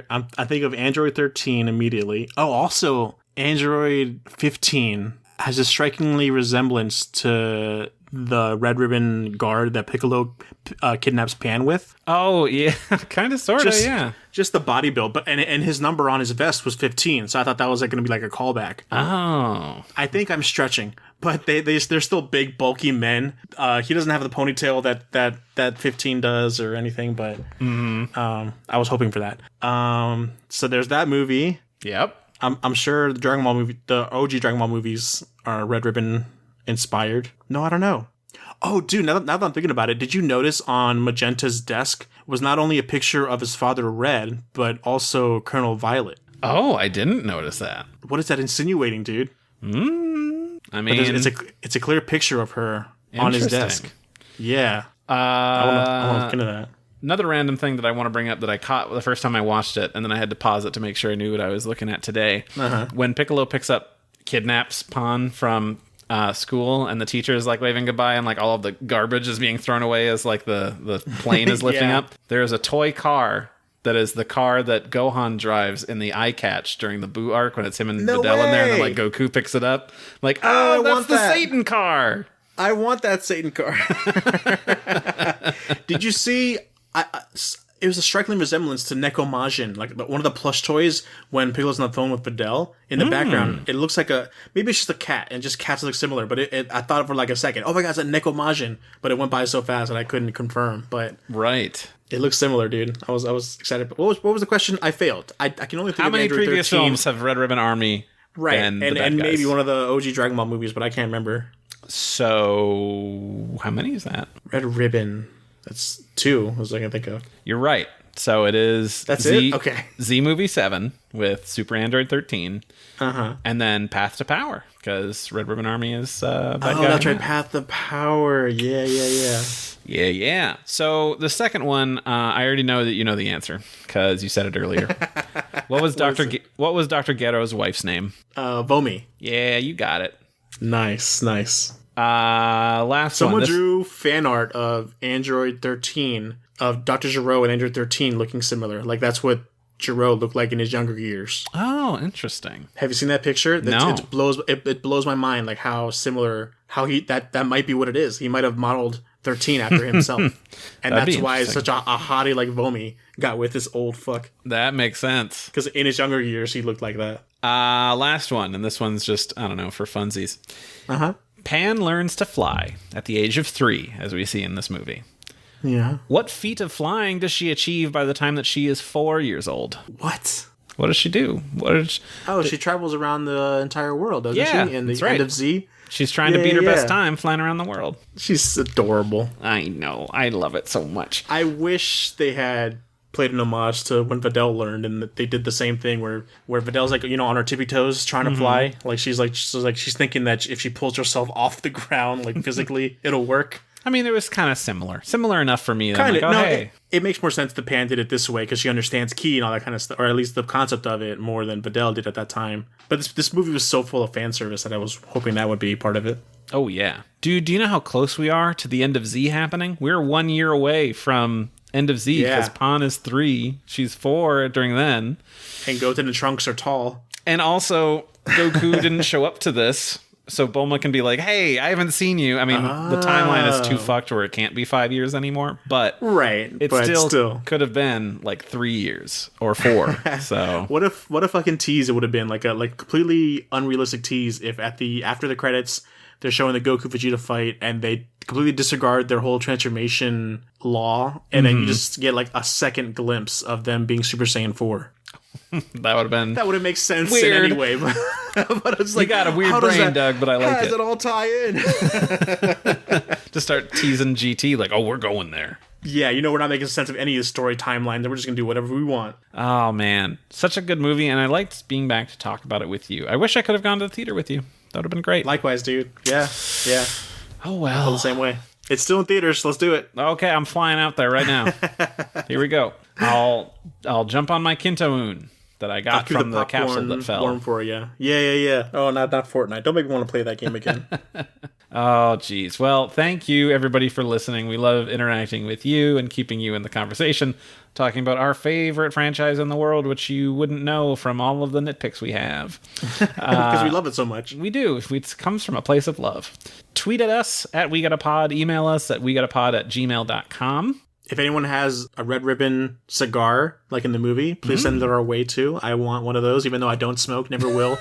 I think of Android 13 immediately. Oh, also Android 15 has a strikingly resemblance to the Red Ribbon Guard that Piccolo kidnaps Pan with. Oh, yeah. Kind of, sort of, yeah. Just the body build. But and his number on his vest was 15, so I thought that was like going to be like a callback. Oh. I think I'm stretching, but they're still big, bulky men. He doesn't have the ponytail that 15 does or anything, but I was hoping for that. So there's that movie. Yep. I'm sure the OG Dragon Ball movies are Red Ribbon inspired. No, I don't know. Oh, dude, now that I'm thinking about it, did you notice on Magenta's desk was not only a picture of his father Red, but also Colonel Violet? Oh, I didn't notice that. What is that insinuating, dude? I mean, it's a clear picture of her on his desk. Yeah. I want to look into that. Another random thing that I want to bring up that I caught the first time I watched it, and then I had to pause it to make sure I knew what I was looking at today. When Piccolo kidnaps Pan from school, and the teacher is like waving goodbye, and like all of the garbage is being thrown away as like the plane is lifting up. There's a toy car that is the car that Gohan drives in the eye catch during the Boo arc when it's him and Videl in there, and then like Goku picks it up. Like, that's the Satan car. I want that Satan car. Did you see? It was a striking resemblance to Nekomajin, like one of the plush toys when Piccolo's on the phone with Videl. In the background, it looks like maybe it's just a cat, and just cats look similar. But I thought for like a second, oh my god, it's a Nekomajin, but it went by so fast that I couldn't confirm. But right, it looks similar, dude. I was excited. But what was the question? I failed. I can only think how of many Android previous 13. films have Red Ribbon Army? Right, and maybe one of the OG Dragon Ball movies, but I can't remember. So how many is that? Red Ribbon. That's 2, as I can think of. You're right. So it is. That's it? Okay. Z Movie 7 with Super Android 13. And then Path to Power, because Red Ribbon Army is bad guy. Oh, that's right. Path to Power. Yeah. So the second one, I already know that you know the answer, because you said it earlier. What was Dr. Gero's wife's name? Vomi. Yeah, you got it. Nice. Last Someone one. drew fan art of Android 13 of Dr. Gero and Android 13 looking similar. Like that's what Gero looked like in his younger years. Oh, interesting. Have you seen that picture? No. It blows my mind, like how similar, that might be what it is. He might have modeled 13 after himself. And that's why such a hottie like Vomi got with this old fuck. That makes sense. Because in his younger years, he looked like that. Last one, and this one's just, I don't know, for funsies. Pan learns to fly at the age of 3, as we see in this movie. Yeah. What feat of flying does she achieve by the time that she is 4 years old? What? What does she do? She travels around the entire world, doesn't she? In the end of Z. She's trying to beat her best time flying around the world. She's adorable. I know. I love it so much. I wish they had played an homage to when Videl learned, and they did the same thing where Videl's like, on her tippy toes trying to fly. Like she's thinking that if she pulls herself off the ground, like physically, it'll work. I mean, it was kind of similar enough for me. Kind of. Hey. It makes more sense that Pan did it this way because she understands ki and all that kind of stuff, or at least the concept of it more than Videl did at that time. But this movie was so full of fan service that I was hoping that would be part of it. Oh yeah, dude. Do you know how close we are to the end of Z happening? We're 1 year away from end of Z because Pan is 3, she's 4 during then, and Goten and Trunks are tall. And also, Goku didn't show up to this. So Bulma can be like, hey, I haven't seen you. I mean, the timeline is too fucked where it can't be 5 years anymore. But it still could have been like 3 years or 4. So what a fucking tease it would have been, like a completely unrealistic tease if after the credits they're showing the Goku Vegeta fight and they completely disregard their whole transformation law, and then you just get like a second glimpse of them being Super Saiyan 4. That would have made sense weird. In any way, but it's like, you got a weird brain, Doug, but I like it. How does it all tie in? Just start teasing GT like, oh, we're going there. Yeah, we're not making sense of any of the story timeline. Then we're just gonna do whatever we want. Oh man, such a good movie, and I liked being back to talk about it with you. I wish I could have gone to the theater with you. That would have been great. Likewise, dude. Yeah. Oh, I feel well. the same way. It's still in theaters, so let's do it. Okay, I'm flying out there right now. Here we go. I'll jump on my Kinto-un that I got from the capsule that fell. Warm for you. Yeah. Oh, not Fortnite. Don't make me want to play that game again. Oh, geez. Well, thank you, everybody, for listening. We love interacting with you and keeping you in the conversation, talking about our favorite franchise in the world, which you wouldn't know from all of the nitpicks we have. Because we love it so much. We do. It comes from a place of love. Tweet at us at WeGotAPod. Email us at WeGotAPod@gmail.com. If anyone has a red ribbon cigar, like in the movie, please send it our way too. I want one of those, even though I don't smoke, never will.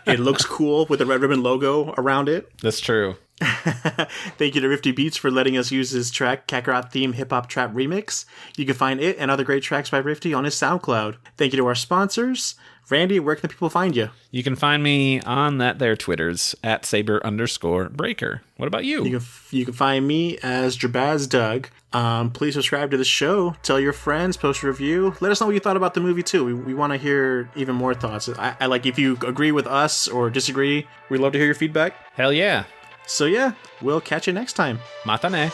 It looks cool with the red ribbon logo around it. That's true. Thank you to Rifti Beats for letting us use his track, Kakarot Theme Hip Hop Trap Remix. You can find it and other great tracks by Rifti on his SoundCloud. Thank you to our sponsors. Randy, where can the people find you? You can find me on their Twitters at Saber_Breaker. What about you? You can find me as Jabaz Doug. Please subscribe to the show. Tell your friends. Post a review. Let us know what you thought about the movie too. We want to hear even more thoughts. I like if you agree with us or disagree. We'd love to hear your feedback. Hell yeah. So yeah, we'll catch you next time. Matane.